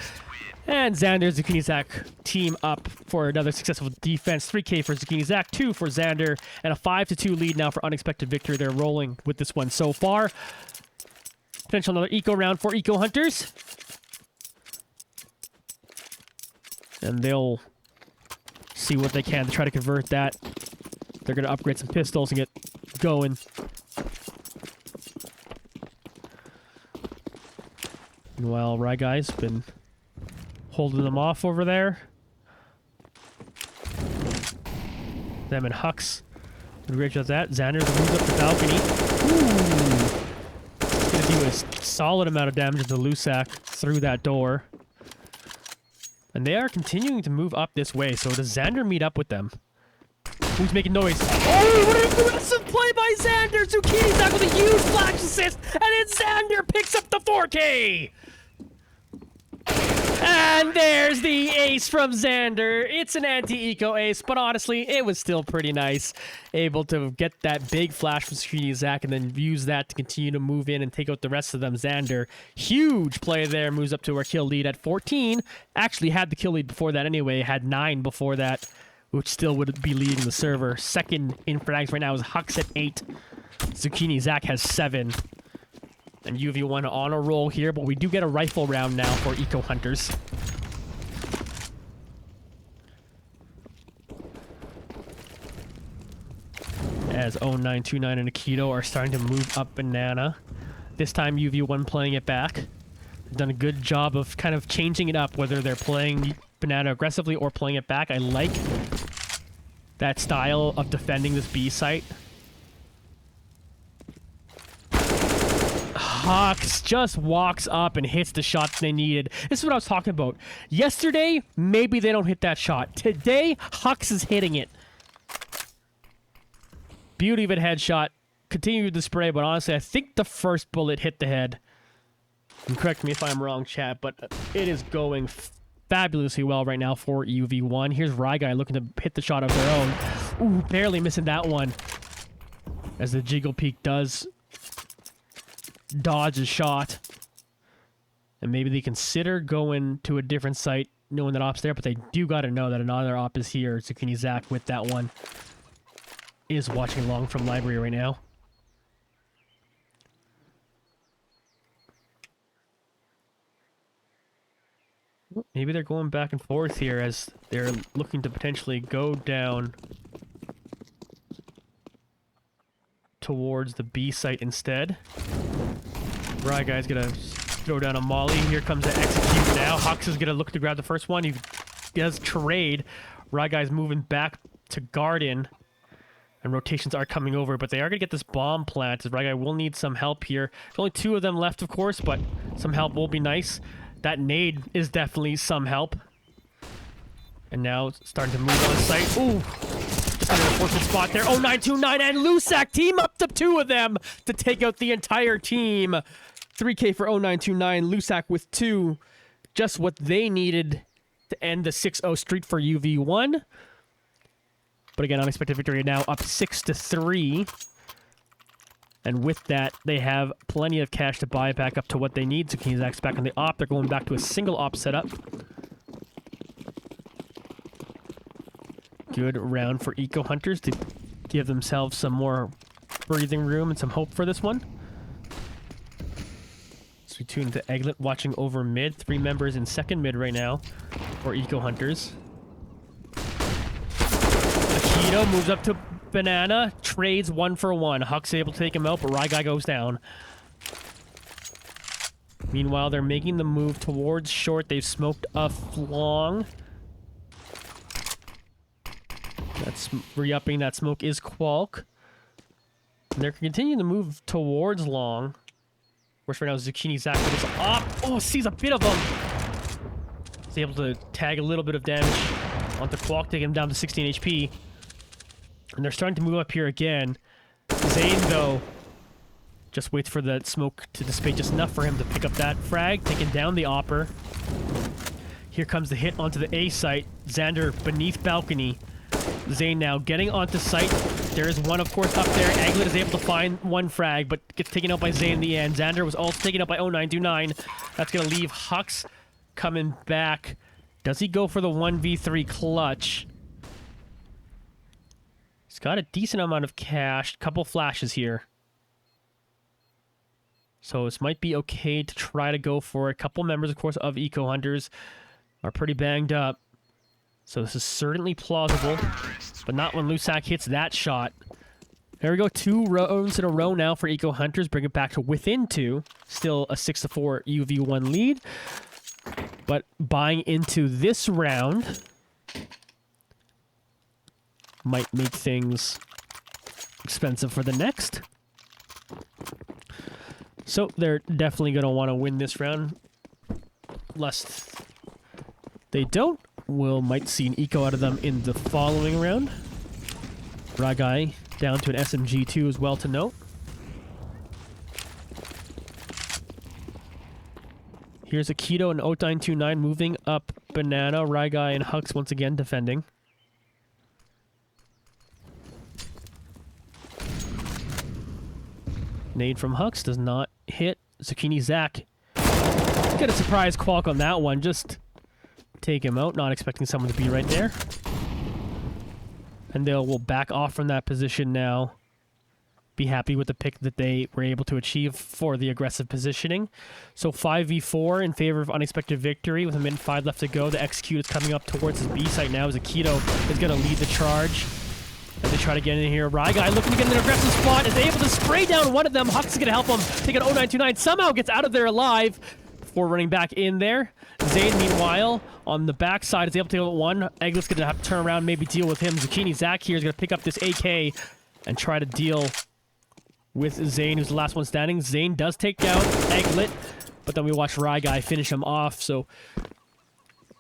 S2: And Xander, Zucchini Zach team up for another successful defense. 3K for Zucchini Zach, 2 for Xander, and a 5-2 lead now for unexpected victory. They're rolling with this one so far. Potential another eco round for Eco Hunters. And they'll see what they can to try to convert that. They're going to upgrade some pistols and get going. Meanwhile, Rye Guy's been holding them off over there. Them and Hux. Great job at that. Xander moves up the balcony. Ooh. He's going to do a solid amount of damage to Lusak through that door. And they are continuing to move up this way, so does Xander meet up with them? Who's making noise? Oh, what an aggressive play by Xander! Zucchini Zach with a huge flash assist, and then Xander picks up the 4K! And there's the ace from Xander. It's an anti-eco ace, but honestly, it was still pretty nice. Able to get that big flash from Zucchini Zach and then use that to continue to move in and take out the rest of them. Xander, huge play there, moves up to our kill lead at 14. Actually had the kill lead before that anyway, had 9 before that, which still would be leading the server. Second in frags right now is Hux at 8. Zucchini Zach has 7. And UV1 on a roll here, but we do get a rifle round now for Eco Hunters. As 0929 and Aikido are starting to move up banana. This time UV1 playing it back. They've done a good job of kind of changing it up, whether they're playing banana aggressively or playing it back. I like that style of defending this B site. Hux just walks up and hits the shots they needed. This is what I was talking about. Yesterday, maybe they don't hit that shot. Today, Hux is hitting it. Beauty of a headshot. Continued the spray, but honestly, I think the first bullet hit the head. And correct me if I'm wrong, chat, but it is going fabulously well right now for UV1. Here's Rye Guy looking to hit the shot of their own. Ooh, barely missing that one. As the Jiggle Peak does dodge a shot. And maybe they consider going to a different site, knowing that op's there, but they do got to know that another op is here. Zucchini Zach with that one is watching along from library right now. Maybe they're going back and forth here as they're looking to potentially go down towards the B site instead. Right, guy's gonna throw down a molly. Here comes the execute now. Hux is gonna look to grab the first one. He does trade. Right, guy's moving back to garden. And rotations are coming over, but they are going to get this bomb planted. Right, guy will need some help here. There's only 2 of them left, of course, but some help will be nice. That nade is definitely some help. And now starting to move on site. Ooh! Just in an unfortunate spot there. 0929 and Lusak team up to 2 of them to take out the entire team. 3K for 0929. Lusak with 2. Just what they needed to end the 6-0 streak for UV1. But again, unexpected victory now up 6-3. And with that, they have plenty of cash to buy back up to what they need. Zucchini Zach's back on the op. They're going back to a single op setup. Good round for Eco Hunters to give themselves some more breathing room and some hope for this one. So we tune to Egglet watching over mid. 3 members in second mid right now for Eco Hunters. Akito moves up to Banana, trades 1 for 1. Huck's able to take him out, but Ryguy goes down. Meanwhile, they're making the move towards short. They've smoked a long. That's re-upping that smoke is Qualk. And they're continuing to move towards long. Whereas right now, Zucchini Zach is up. Oh, sees a bit of him. He's able to tag a little bit of damage onto Qualk, taking him down to 16 HP. And they're starting to move up here again. Zane, though, just waits for that smoke to dissipate just enough for him to pick up that frag, taking down the Opper. Here comes the hit onto the A site. Xander beneath balcony. Zane now getting onto site. There is one, of course, up there. Egglet is able to find 1 frag, but gets taken out by Zane in the end. Xander was also taken out by 0929. That's going to leave Hux coming back. Does he go for the 1v3 clutch? He's got a decent amount of cash. Couple flashes here. So this might be okay to try to go for it. A couple members, of course, of Eco Hunters are pretty banged up. So this is certainly plausible, but not when Lusak hits that shot. There we go. 2 rounds in a row now for Eco Hunters. Bring it back to within 2. Still a 6-4 UV1 lead. But buying into this round might make things expensive for the next. So they're definitely going to want to win this round. Lest they don't, might see an eco out of them in the following round. Ragai down to an SMG2 as well to note. Here's Akito and 0929 moving up Banana. Ragai and Hux once again defending. Nade from Hux does not hit. Zucchini Zach. Get a surprise Qualk on that one. Just take him out. Not expecting someone to be right there. And will back off from that position now. Be happy with the pick that they were able to achieve for the aggressive positioning. So 5v4 in favor of unexpected victory with a minute 5 left to go. The execute is coming up towards his B site now as Akito is going to lead the charge. As they try to get in here. Ryguy looking to get in an aggressive spot, is able to spray down one of them. Hux is going to help him take an 0929. Somehow gets out of there alive before running back in there. Zane, meanwhile, on the backside is able to take one. Egglet's going to have to turn around, maybe deal with him. Zucchini Zach here is going to pick up this AK and try to deal with Zane, who's the last one standing. Zane does take down Egglet, but then we watch Ryguy finish him off. So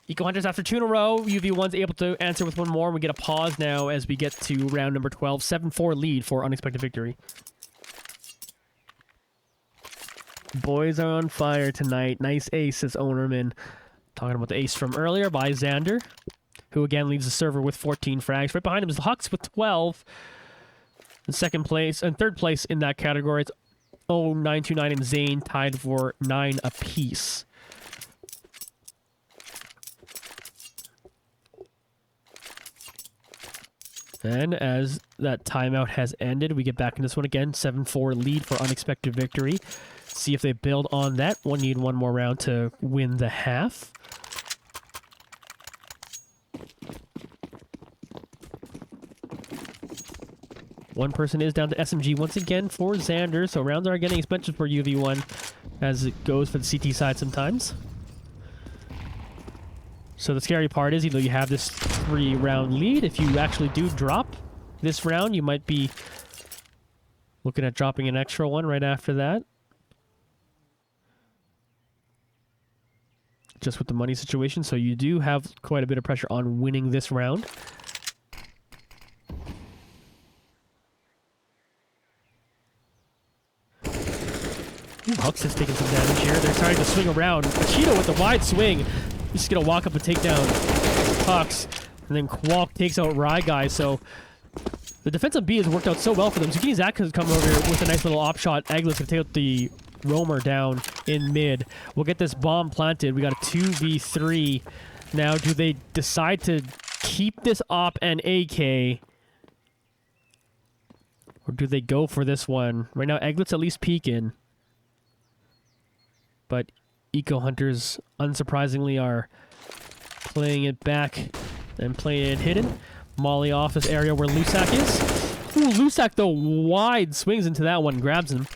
S2: Eco Hunters after 2 in a row. UV1's able to answer with 1 more. We get a pause now as we get to round number 12. 7-4 lead for unexpected victory. Boys are on fire tonight. Nice ace, says Ownerman. Talking about the ace from earlier by Xander, who again leads the server with 14 frags. Right behind him is the Hux with 12. In second place, and third place in that category, it's 0929 and Zane tied for 9 apiece. And as that timeout has ended, we get back in this one again. 7-4 lead for unexpected victory. See if they build on that. We'll need one more round to win the half. One person is down to SMG once again for Xander, so rounds are getting expensive for UV1 as it goes for the CT side sometimes. So the scary part is, either you have this 3-round lead, if you actually do drop this round, you might be looking at dropping an extra one right after that. Just with the money situation, so you do have quite a bit of pressure on winning this round. Ooh, Hux is taking some damage here. They're starting to swing around. Cheeto with the wide swing. He's just gonna walk up and take down Hux. And then Qualk takes out Rye Guy, so the defense on B has worked out so well for them. Zucchini Zach has come over here with a nice little op shot. Eglet's gonna take out the roamer down in mid. We'll get this bomb planted. We got a 2v3. Now, do they decide to keep this op and AK? Or do they go for this one? Right now, Eglet's at least peeking. But Eco Hunters, unsurprisingly, are playing it back and playing it hidden. Molly off this area where Lusak is. Ooh, Lusak, though, wide swings into that one, grabs him.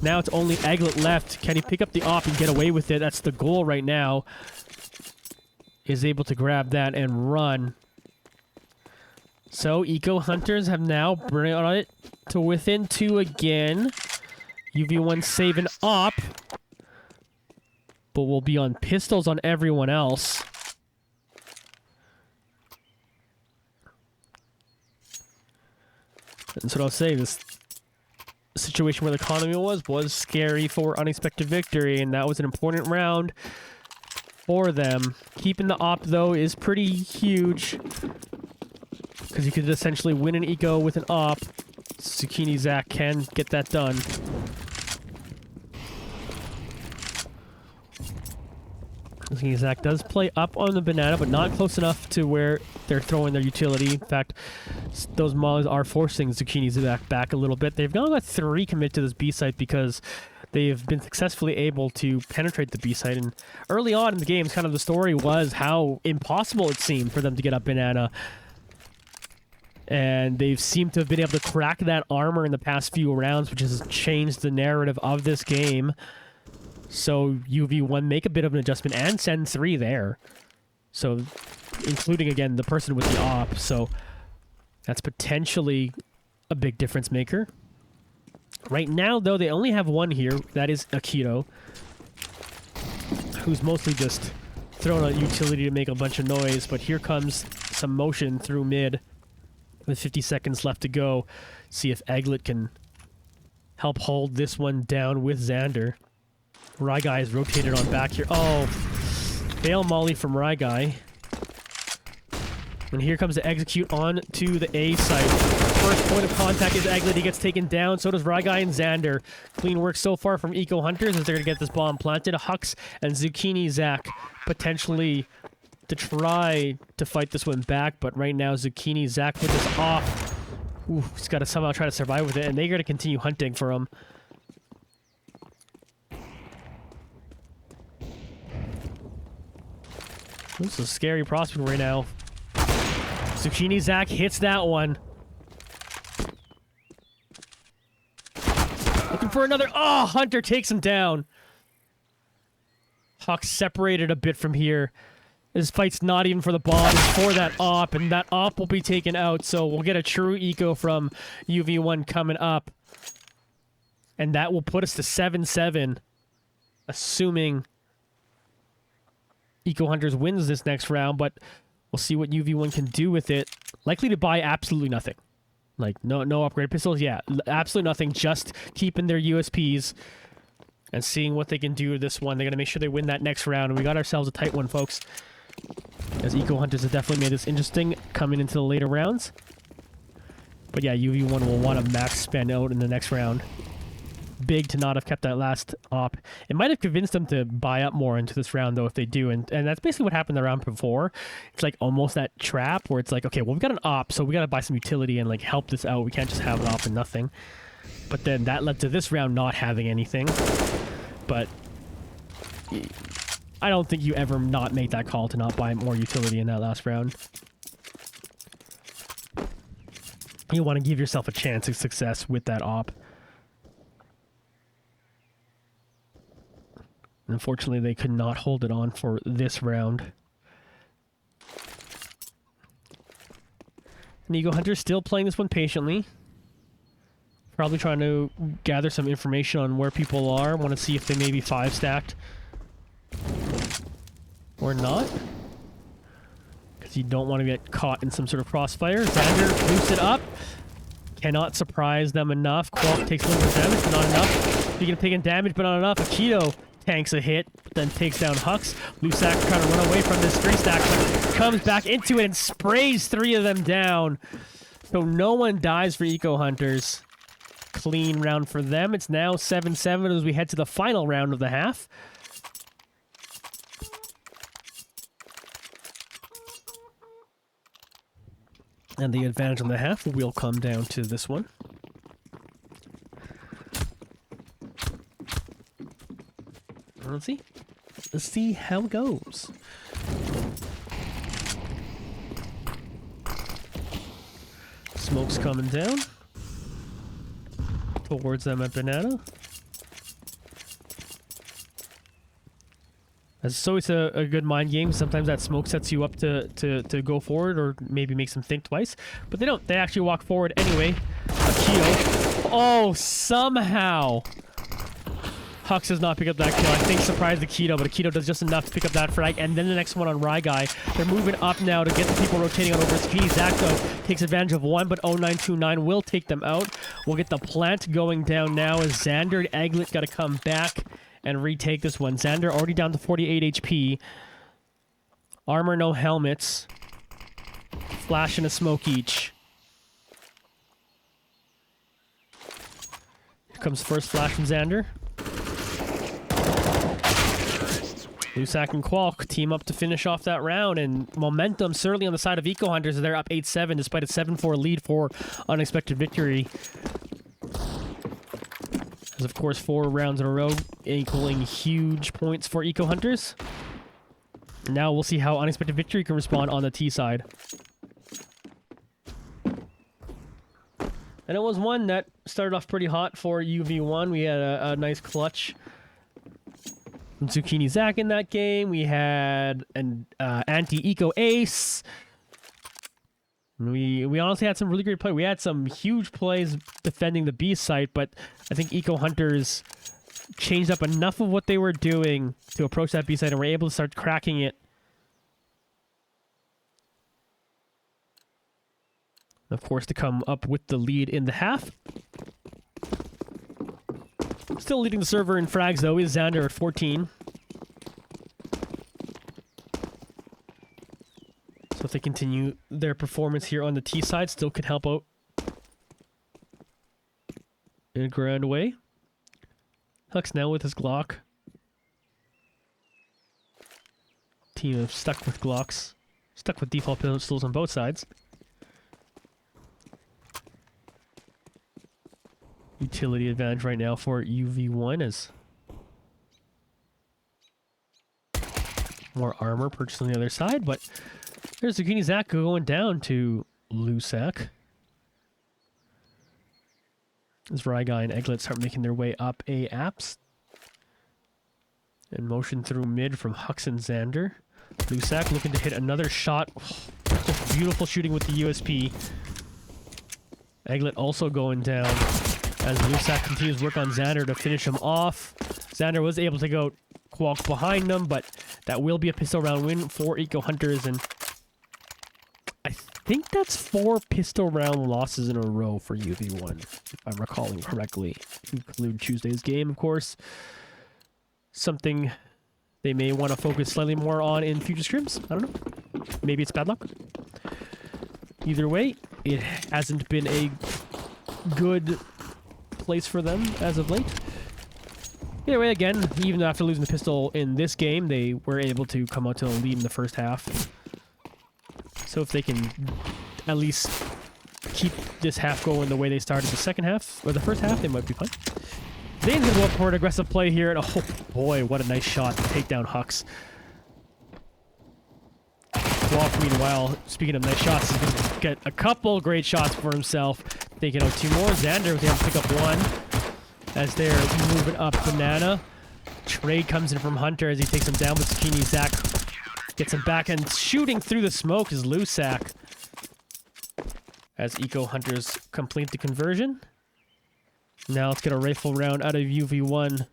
S2: Now it's only Eglet left. Can he pick up the op and get away with it? That's the goal right now. Is able to grab that and run. So Eco Hunters have now brought it to within 2 again. UV1 save an op. But we'll be on pistols on everyone else. That's what I'll say. This situation where the economy was scary for unexpected victory, and that was an important round for them. Keeping the op, though, is pretty huge, because you could essentially win an eco with an op. Zucchini Zach can get that done. Zach does play up on the banana, but not close enough to where they're throwing their utility. In fact, those mollies are forcing Zucchini Zach back a little bit. They've now got 3 commit to this B site because they've been successfully able to penetrate the B site. And early on in the games, kind of the story was how impossible it seemed for them to get up banana. And they've seemed to have been able to crack that armor in the past few rounds, which has changed the narrative of this game. So UV1 make a bit of an adjustment and send 3 there. So, including, again, the person with the op. So, that's potentially a big difference maker. Right now, though, they only have 1 here. That is Akito, who's mostly just throwing out utility to make a bunch of noise. But here comes some motion through mid with 50 seconds left to go. See if Eglet can help hold this one down with Xander. Rye Guy is rotated on back here. Oh, fail molly from Rye Guy. And here comes the execute on to the A site. First point of contact is Eglet. He gets taken down. So does Rye Guy and Xander. Clean work so far from Eco Hunters as they're going to get this bomb planted. Hux and Zucchini Zach potentially to try to fight this one back. But right now, Zucchini Zach with this off. Ooh, he's got to somehow try to survive with it. And they're going to continue hunting for him. This is a scary prospect right now. Zucchini Zach hits that one. Looking for another. Oh, Hunter takes him down. Hawk separated a bit from here. This fight's not even for the bomb, it's for that op, and that op will be taken out, so we'll get a true eco from UV1 coming up. And that will put us to 7-7, assuming Eco Hunters wins this next round, but we'll see what UV1 can do with it. Likely to buy absolutely nothing. Like, no upgrade pistols? Yeah, absolutely nothing. Just keeping their USPs and seeing what they can do with this one. They're going to make sure they win that next round, and we got ourselves a tight one, folks. As Eco Hunters have definitely made this interesting coming into the later rounds. But yeah, UV1 will want to max spend out in the next round. big to not have kept that last op. It might have convinced them to buy up more into this round, though, if they do. And that's basically what happened the round before. It's like almost that trap where it's like, okay, well, we've got an op, so we got to buy some utility and like help this out. We can't just have an op and nothing. But then that led to this round not having anything. But I don't think you ever not make that call to not buy more utility in that last round. You want to give yourself a chance of success with that op. Unfortunately, they could not hold it on for this round. And Eagle Hunter still playing this one patiently. Probably trying to gather some information on where people are. Want to see if they may be 5-stacked. Or not. Because you don't want to get caught in some sort of crossfire. Xander boosts it up. Cannot surprise them enough. Qualk takes a little bit of damage, but not enough. Speaking of taking damage, but not enough. Akito tanks a hit, but then takes down Hux. Lusak trying to run away from this 3-stack, but comes back into it and sprays 3 of them down. So no one dies for Eco Hunters. Clean round for them. It's now 7-7 as we head to the final round of the half. And the advantage on the half will come down to this one. Let's see. Let's see how it goes. Smoke's coming down towards them at Banana. It's always a good mind game. Sometimes that smoke sets you up to go forward or maybe makes them think twice. But they don't. They actually walk forward anyway. Akito. Oh, somehow Hux does not pick up that kill. I think surprised Akito, but Akito does just enough to pick up that frag. And then the next one on Ryguy. They're moving up now to get the people rotating on over Zucchini. Zachko takes advantage of one, but 0929 will take them out. We'll get the plant going down now as Xander and Aglet got to come back and retake this one. Xander already down to 48 HP. Armor, no helmets. Flash and a smoke each. Here comes first flash from Xander. Lusak and Qualk team up to finish off that round, and momentum certainly on the side of Eco Hunters. They're up 8-7 despite a 7-4 lead for Unexpected Victory. As of course 4 rounds in a row equaling huge points for Eco Hunters. Now we'll see how Unexpected Victory can respond on the T side. And it was one that started off pretty hot for UV1. We had a nice clutch from Zucchini Zach in that game. We had an anti-eco ace. We honestly had some really great play. We had some huge plays defending the B site, but I think Eco Hunters changed up enough of what they were doing to approach that B site and were able to start cracking it. Of course, to come up with the lead in the half. Still leading the server in frags, though, is Xander at 14. So if they continue their performance here on the T side, still could help out in a grand way. Hux now with his Glock. Team of stuck with Glocks. Stuck with default pistols on both sides. Utility advantage right now for UV1 as more armor purchased on the other side, but there's Zucchini Zach going down to Lusak. As Ryguy and Eglet start making their way up A apps. And motion through mid from Hux and Xander. Lusak looking to hit another shot. Just beautiful shooting with the USP. Eglet also going down as Lusak continues work on Xander to finish him off. Xander was able to go Qualk behind him, but that will be a pistol round win for Eco Hunters, and I think that's 4 pistol round losses in a row for UV1, if I'm recalling correctly. Include Tuesday's game, of course. Something they may want to focus slightly more on in future scrims. I don't know. Maybe it's bad luck. Either way, it hasn't been a good place for them as of late. Either way, again, even after losing the pistol in this game, they were able to come out to a lead in the first half. So if they can at least keep this half going the way they started the second half, or the first half, they might be fine. Zane's gonna go up for an aggressive play here, and oh boy, what a nice shot to take down Hux. Walk, meanwhile, speaking of nice shots, he's gonna get a couple great shots for himself. Thinking out 2 more. Xander was able to pick up 1 as they're moving up Banana. Trade comes in from Hunter as he takes him down, but Zucchini Zach gets him back, and shooting through the smoke is Lusak. As Eco Hunters complete the conversion. Now let's get a rifle round out of UV1.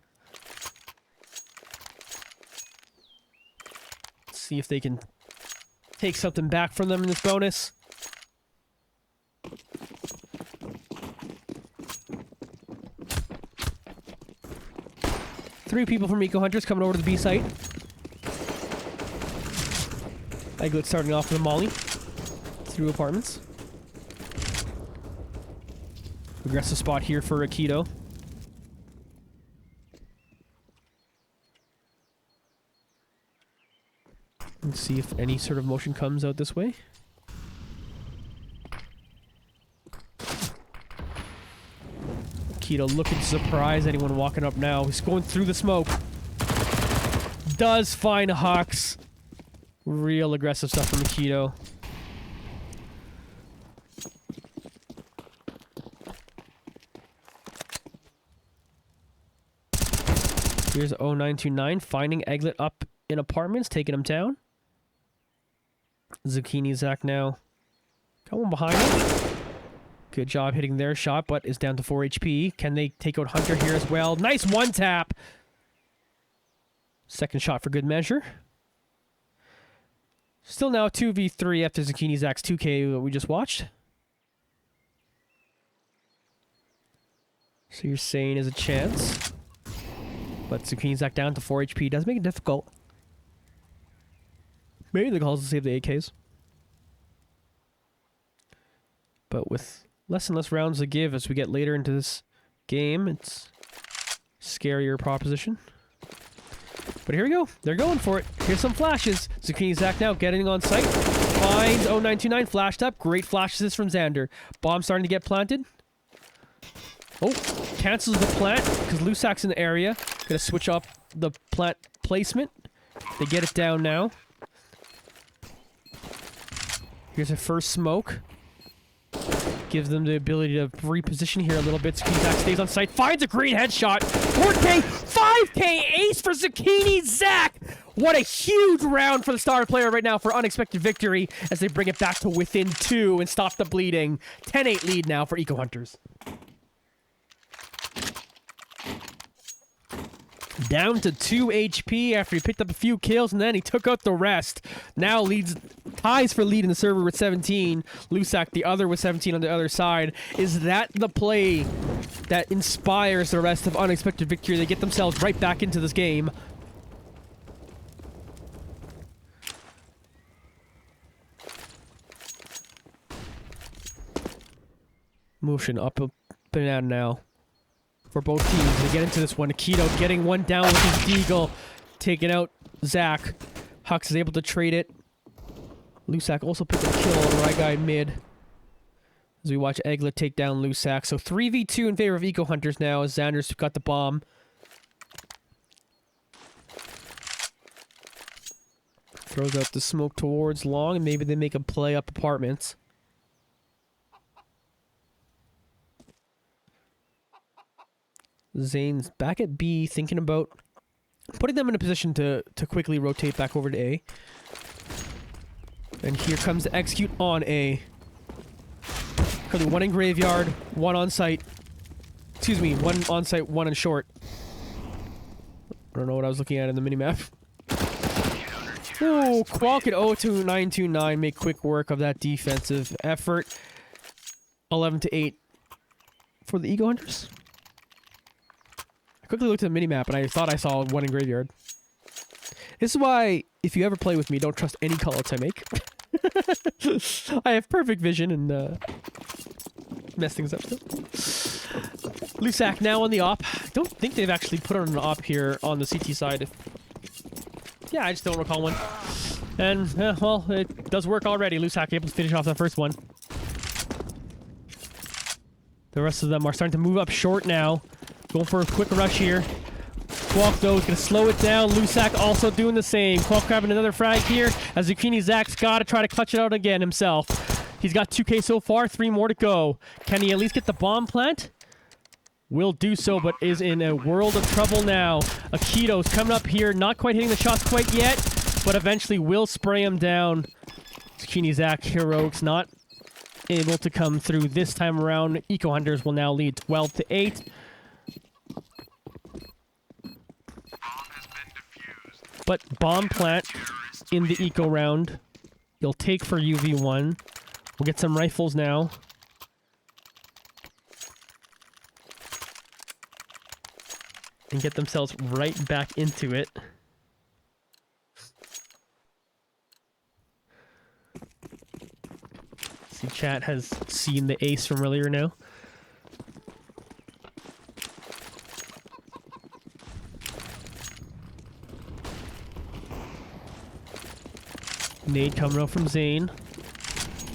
S2: See if they can take something back from them in this bonus. Three people from Eco Hunters coming over to the B site. Eglet starting off with a molly through apartments. Aggressive spot here for Aikido. Let's see if any sort of motion comes out this way. Aikido looking to surprise anyone walking up now. He's going through the smoke. Does find Hux. Real aggressive stuff from Aikido. Here's 0929 finding Eglet up in apartments, taking him down. Zucchini Zach now. Got one behind him. Good job hitting their shot, but is down to 4 HP. Can they take out Hunter here as well? Nice one tap! Second shot for good measure. Still now 2v3 after Zucchini Zach's 2K that we just watched. So you're saying is a chance. But Zucchini Zach down to 4 HP does make it difficult. Maybe the calls to save the AKs. But with less and less rounds to give as we get later into this game, it's a scarier proposition. But here we go. They're going for it. Here's some flashes. Zucchini Zach now getting on site. Finds 0929 flashed up. Great flash assist from Xander. Bomb starting to get planted. Oh, cancels the plant because Lusak's in the area. Gonna switch up the plant placement. They get it down now. Here's a first smoke. Gives them the ability to reposition here a little bit. Zucchini Zach stays on site. Finds a great headshot. 4K, 5K ace for Zucchini Zach. What a huge round for the star player right now for unexpected victory as they bring it back to within 2 and stop the bleeding. 10-8 lead now for Eco Hunters. Down to 2 HP after he picked up a few kills, and then he took out the rest. Now ties for lead in the server with 17. Lusak the other with 17 on the other side. Is that the play that inspires the rest of Unexpected Victory? They get themselves right back into this game. Motion up and down now for both teams. They get into this one. Aikido getting one down with his deagle, taking out Zach. Hux is able to trade it. Lusak also picked a kill on the right guy mid. As we watch Eglet take down Lusak. So 3v2 in favor of Eco Hunters now as Xander's got the bomb. Throws out the smoke towards long, and maybe they make a play up apartments. Zane's back at B, thinking about putting them in a position to quickly rotate back over to A. And here comes the execute on A. Currently one in graveyard, one on site. Excuse me, one on site, one in short. I don't know what I was looking at in the minimap. Ooh, Qualk at 02929 make quick work of that defensive effort. 11-8 for the Eco Hunters. Quickly looked at the minimap and I thought I saw one in graveyard. This is why, if you ever play with me, don't trust any callouts I make. I have perfect vision and mess things up still. Lusak now on the op. I don't think they've actually put on an op here on the CT side. Yeah, I just don't recall one. And, well, it does work already. Lusak able to finish off that first one. The rest of them are starting to move up short now. Going for a quick rush here. Qualk, though, is going to slow it down. Lusak also doing the same. Qualk grabbing another frag here as Zucchini Zach's got to try to clutch it out again himself. He's got 2K so far, 3 more to go. Can he at least get the bomb plant? Will do so, but is in a world of trouble now. Akito's coming up here, not quite hitting the shots quite yet, but eventually will spray him down. Zucchini Zach, Heroics not able to come through this time around. Eco Hunters will now lead 12-8. But bomb plant in the eco round. He'll take for UV1. We'll get some rifles now. And get themselves right back into it. See, chat has seen the ace from earlier now. Nade coming up from Zane.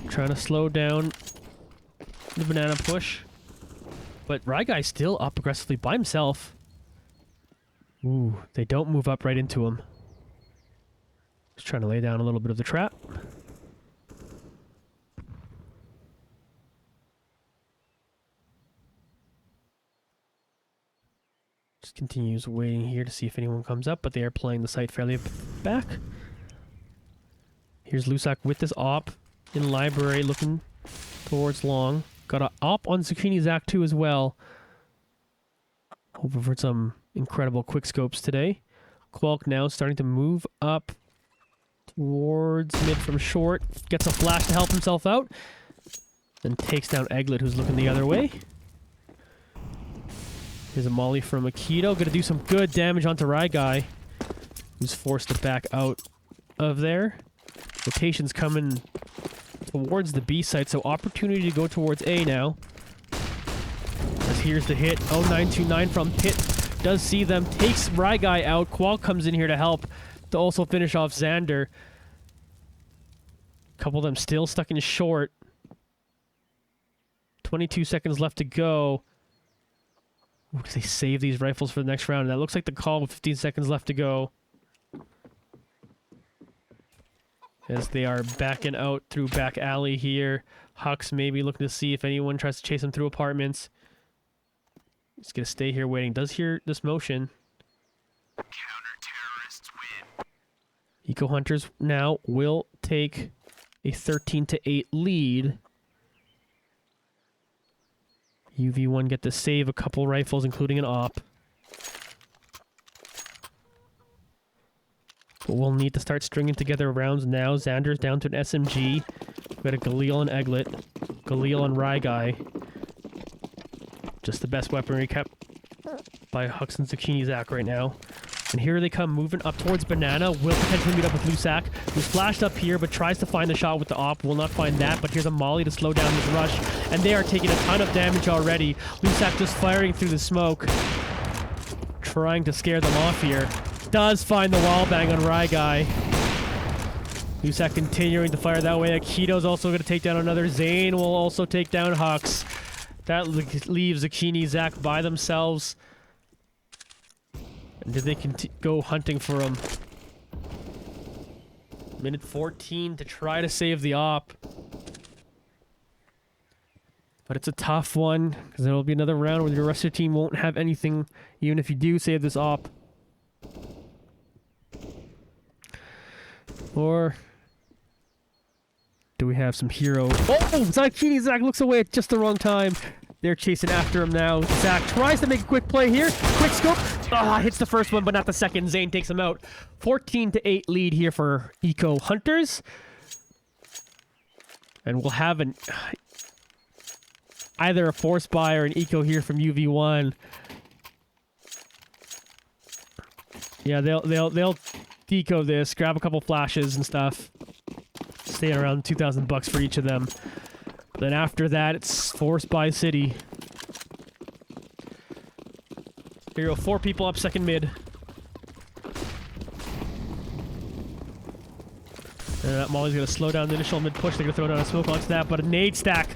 S2: Trying to slow down the banana push. But Ryguy's still up aggressively by himself. Ooh, they don't move up right into him. Just trying to lay down a little bit of the trap. Just continues waiting here to see if anyone comes up, but they are playing the site fairly back. Here's Lusak with this op in library looking towards long. Got an op on Zucchini Zach too as well. Hoping for some incredible quick scopes today. Qualk now starting to move up towards mid from short. Gets a flash to help himself out. Then takes down Egglet, who's looking the other way. Here's a molly from Akito. Gonna do some good damage onto Ryguy, who's forced to back out of there. Rotation's coming towards the B site, so opportunity to go towards A now. As here's the hit. 0929 from Pit. Does see them. Takes Ryguy out. Qual comes in here to help to also finish off Xander. A couple of them still stuck in short. 22 seconds left to go. Ooh, they save these rifles for the next round. That looks like the call with 15 seconds left to go. As they are backing out through back alley here. Hux maybe looking to see if anyone tries to chase him through apartments. He's going to stay here waiting. Does hear this motion.
S3: Counter-terrorists win.
S2: Eco Hunters now will take a 13-8 lead. UV1 get to save a couple rifles, including an op. But we'll need to start stringing together rounds now. Xander's down to an SMG. We've got a Galil and Egglet. Galil and Ryguy. Just the best weaponry kept by Hux and Zucchini Zach right now. And here they come, moving up towards Banana. Will potentially meet up with Lusak, who's flashed up here, but tries to find the shot with the op. Will not find that, but here's a molly to slow down this rush. And they are taking a ton of damage already. Lusak just firing through the smoke. Trying to scare them off here. Does find the wall bang on Ryguy. Lusak continuing to fire that way. Akito's also going to take down another. Zane will also take down Hux. That leaves Zucchini Zach by themselves. And did they go hunting for him? Minute 14 to try to save the op. But it's a tough one, because there will be another round where the rest of your team won't have anything, even if you do save this op. Or do we have some hero? Oh! Zucchini Zach looks away at just the wrong time. They're chasing after him now. Zach tries to make a quick play here. Quick scope. Ah, hits the first one, but not the second. Zane takes him out. 14-8 lead here for Eco Hunters. And we'll have either a force buy or an eco here from UV1. Yeah, they'll deco this, grab a couple flashes and stuff. Stay around $2,000 for each of them. Then after that, it's force buy city. Here you go, 4 people up second mid. Molly's going to slow down the initial mid push. They're going to throw down a smoke onto that, but a nade stack.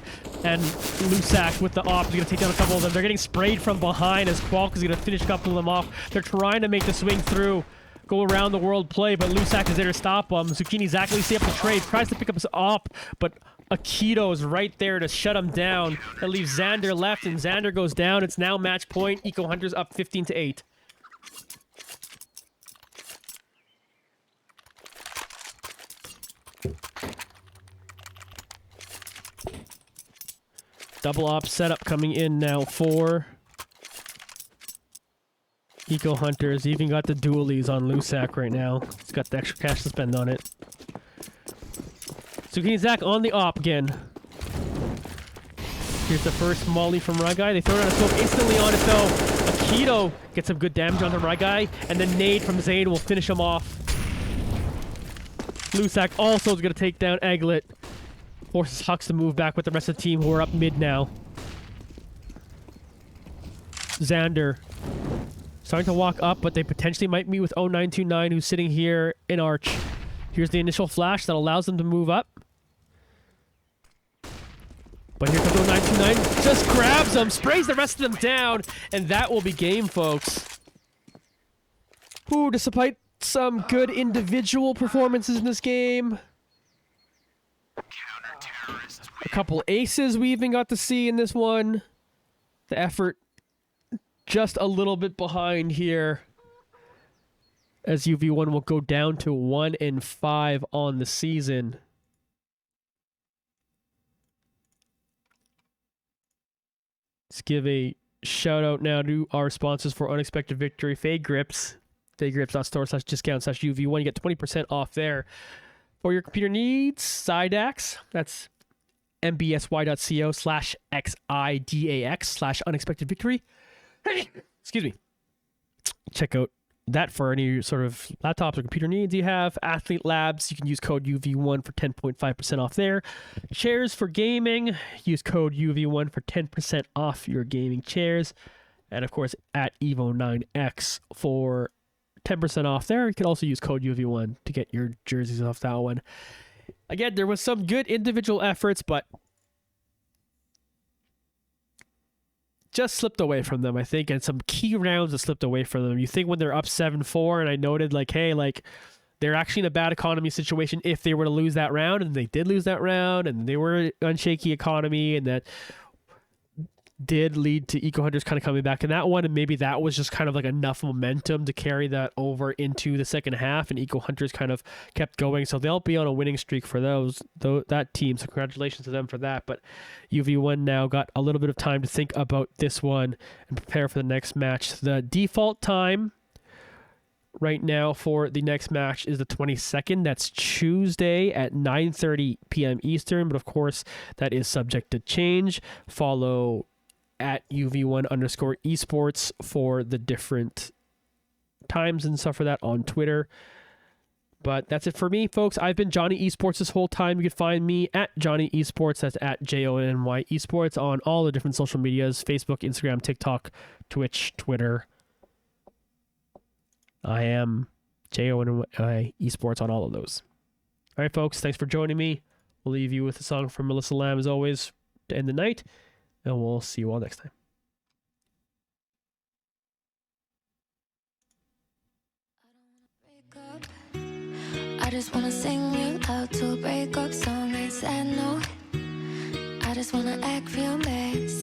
S2: And Lusak with the op is going to take down a couple of them. They're getting sprayed from behind as Qualk is going to finish a couple of them off. They're trying to make the swing through, go around the world play, but Lusak is there to stop them. Zucchini exactly see up the trade, tries to pick up his op, but Akito is right there to shut him down. That leaves Xander left, and Xander goes down. It's now match point. Eco Hunters up 15-8. Double op setup coming in now for Eco Hunters. Even got the dualies on Lusak right now. He's got the extra cash to spend on it. Zucchini Zach on the op again. Here's the first molly from Ragai. They throw down a smoke instantly on it though. Akito gets some good damage onto Ragai, and then nade from Zane will finish him off. Lusak also is going to take down Egglet. Forces Hux to move back with the rest of the team who are up mid now. Xander starting to walk up, but they potentially might meet with 0929 who's sitting here in Arch. Here's the initial flash that allows them to move up. But here comes 0929, just grabs them, sprays the rest of them down, and that will be game, folks. Ooh, despite some good individual performances in this game. A couple aces we even got to see in this one. The effort just a little bit behind here, as UV1 will go down to 1-5 on the season. Let's give a shout out now to our sponsors for Unexpected Victory, Fade Grips. FadeGrips.store/discount/UV1. You get 20% off there for your computer needs. Zydax. That's mbsy.co/xidax/unexpected-victory. Excuse me. Check out that for any sort of laptops or computer needs you have. Athlete Labs, you can use code UV1 for 10.5% off there. Chairs for gaming, use code UV1 for 10% off your gaming chairs. And of course, at Evo9X for 10% off there. You can also use code UV1 to get your jerseys off that one. Again, there was some good individual efforts, but just slipped away from them, I think, and some key rounds that slipped away from them. You think when they're up 7-4, and I noted, like, hey, like, they're actually in a bad economy situation if they were to lose that round, and they did lose that round, and they were on shaky economy, and that did lead to Eco Hunters kind of coming back in that one, and maybe that was just kind of like enough momentum to carry that over into the second half, and Eco Hunters kind of kept going, so they'll be on a winning streak for that team, so congratulations to them for that. But UV1 now got a little bit of time to think about this one and prepare for the next match. The default time right now for the next match is the 22nd. That's Tuesday at 9:30 p.m. Eastern, but of course that is subject to change. Follow at UV1_esports for the different times and stuff for that on Twitter. But that's it for me, folks. I've been Johnny Esports this whole time. You can find me at Johnny Esports. That's at JONY Esports on all the different social medias: Facebook, Instagram, TikTok, Twitch, Twitter. I am JONY Esports on all of those. All right, folks. Thanks for joining me. We'll leave you with a song from Melissa Lamb, as always, to end the night. And we'll see you all next time.
S1: I just wanna sing real loud to a breakup song. Ain't said no. I just wanna act real bad.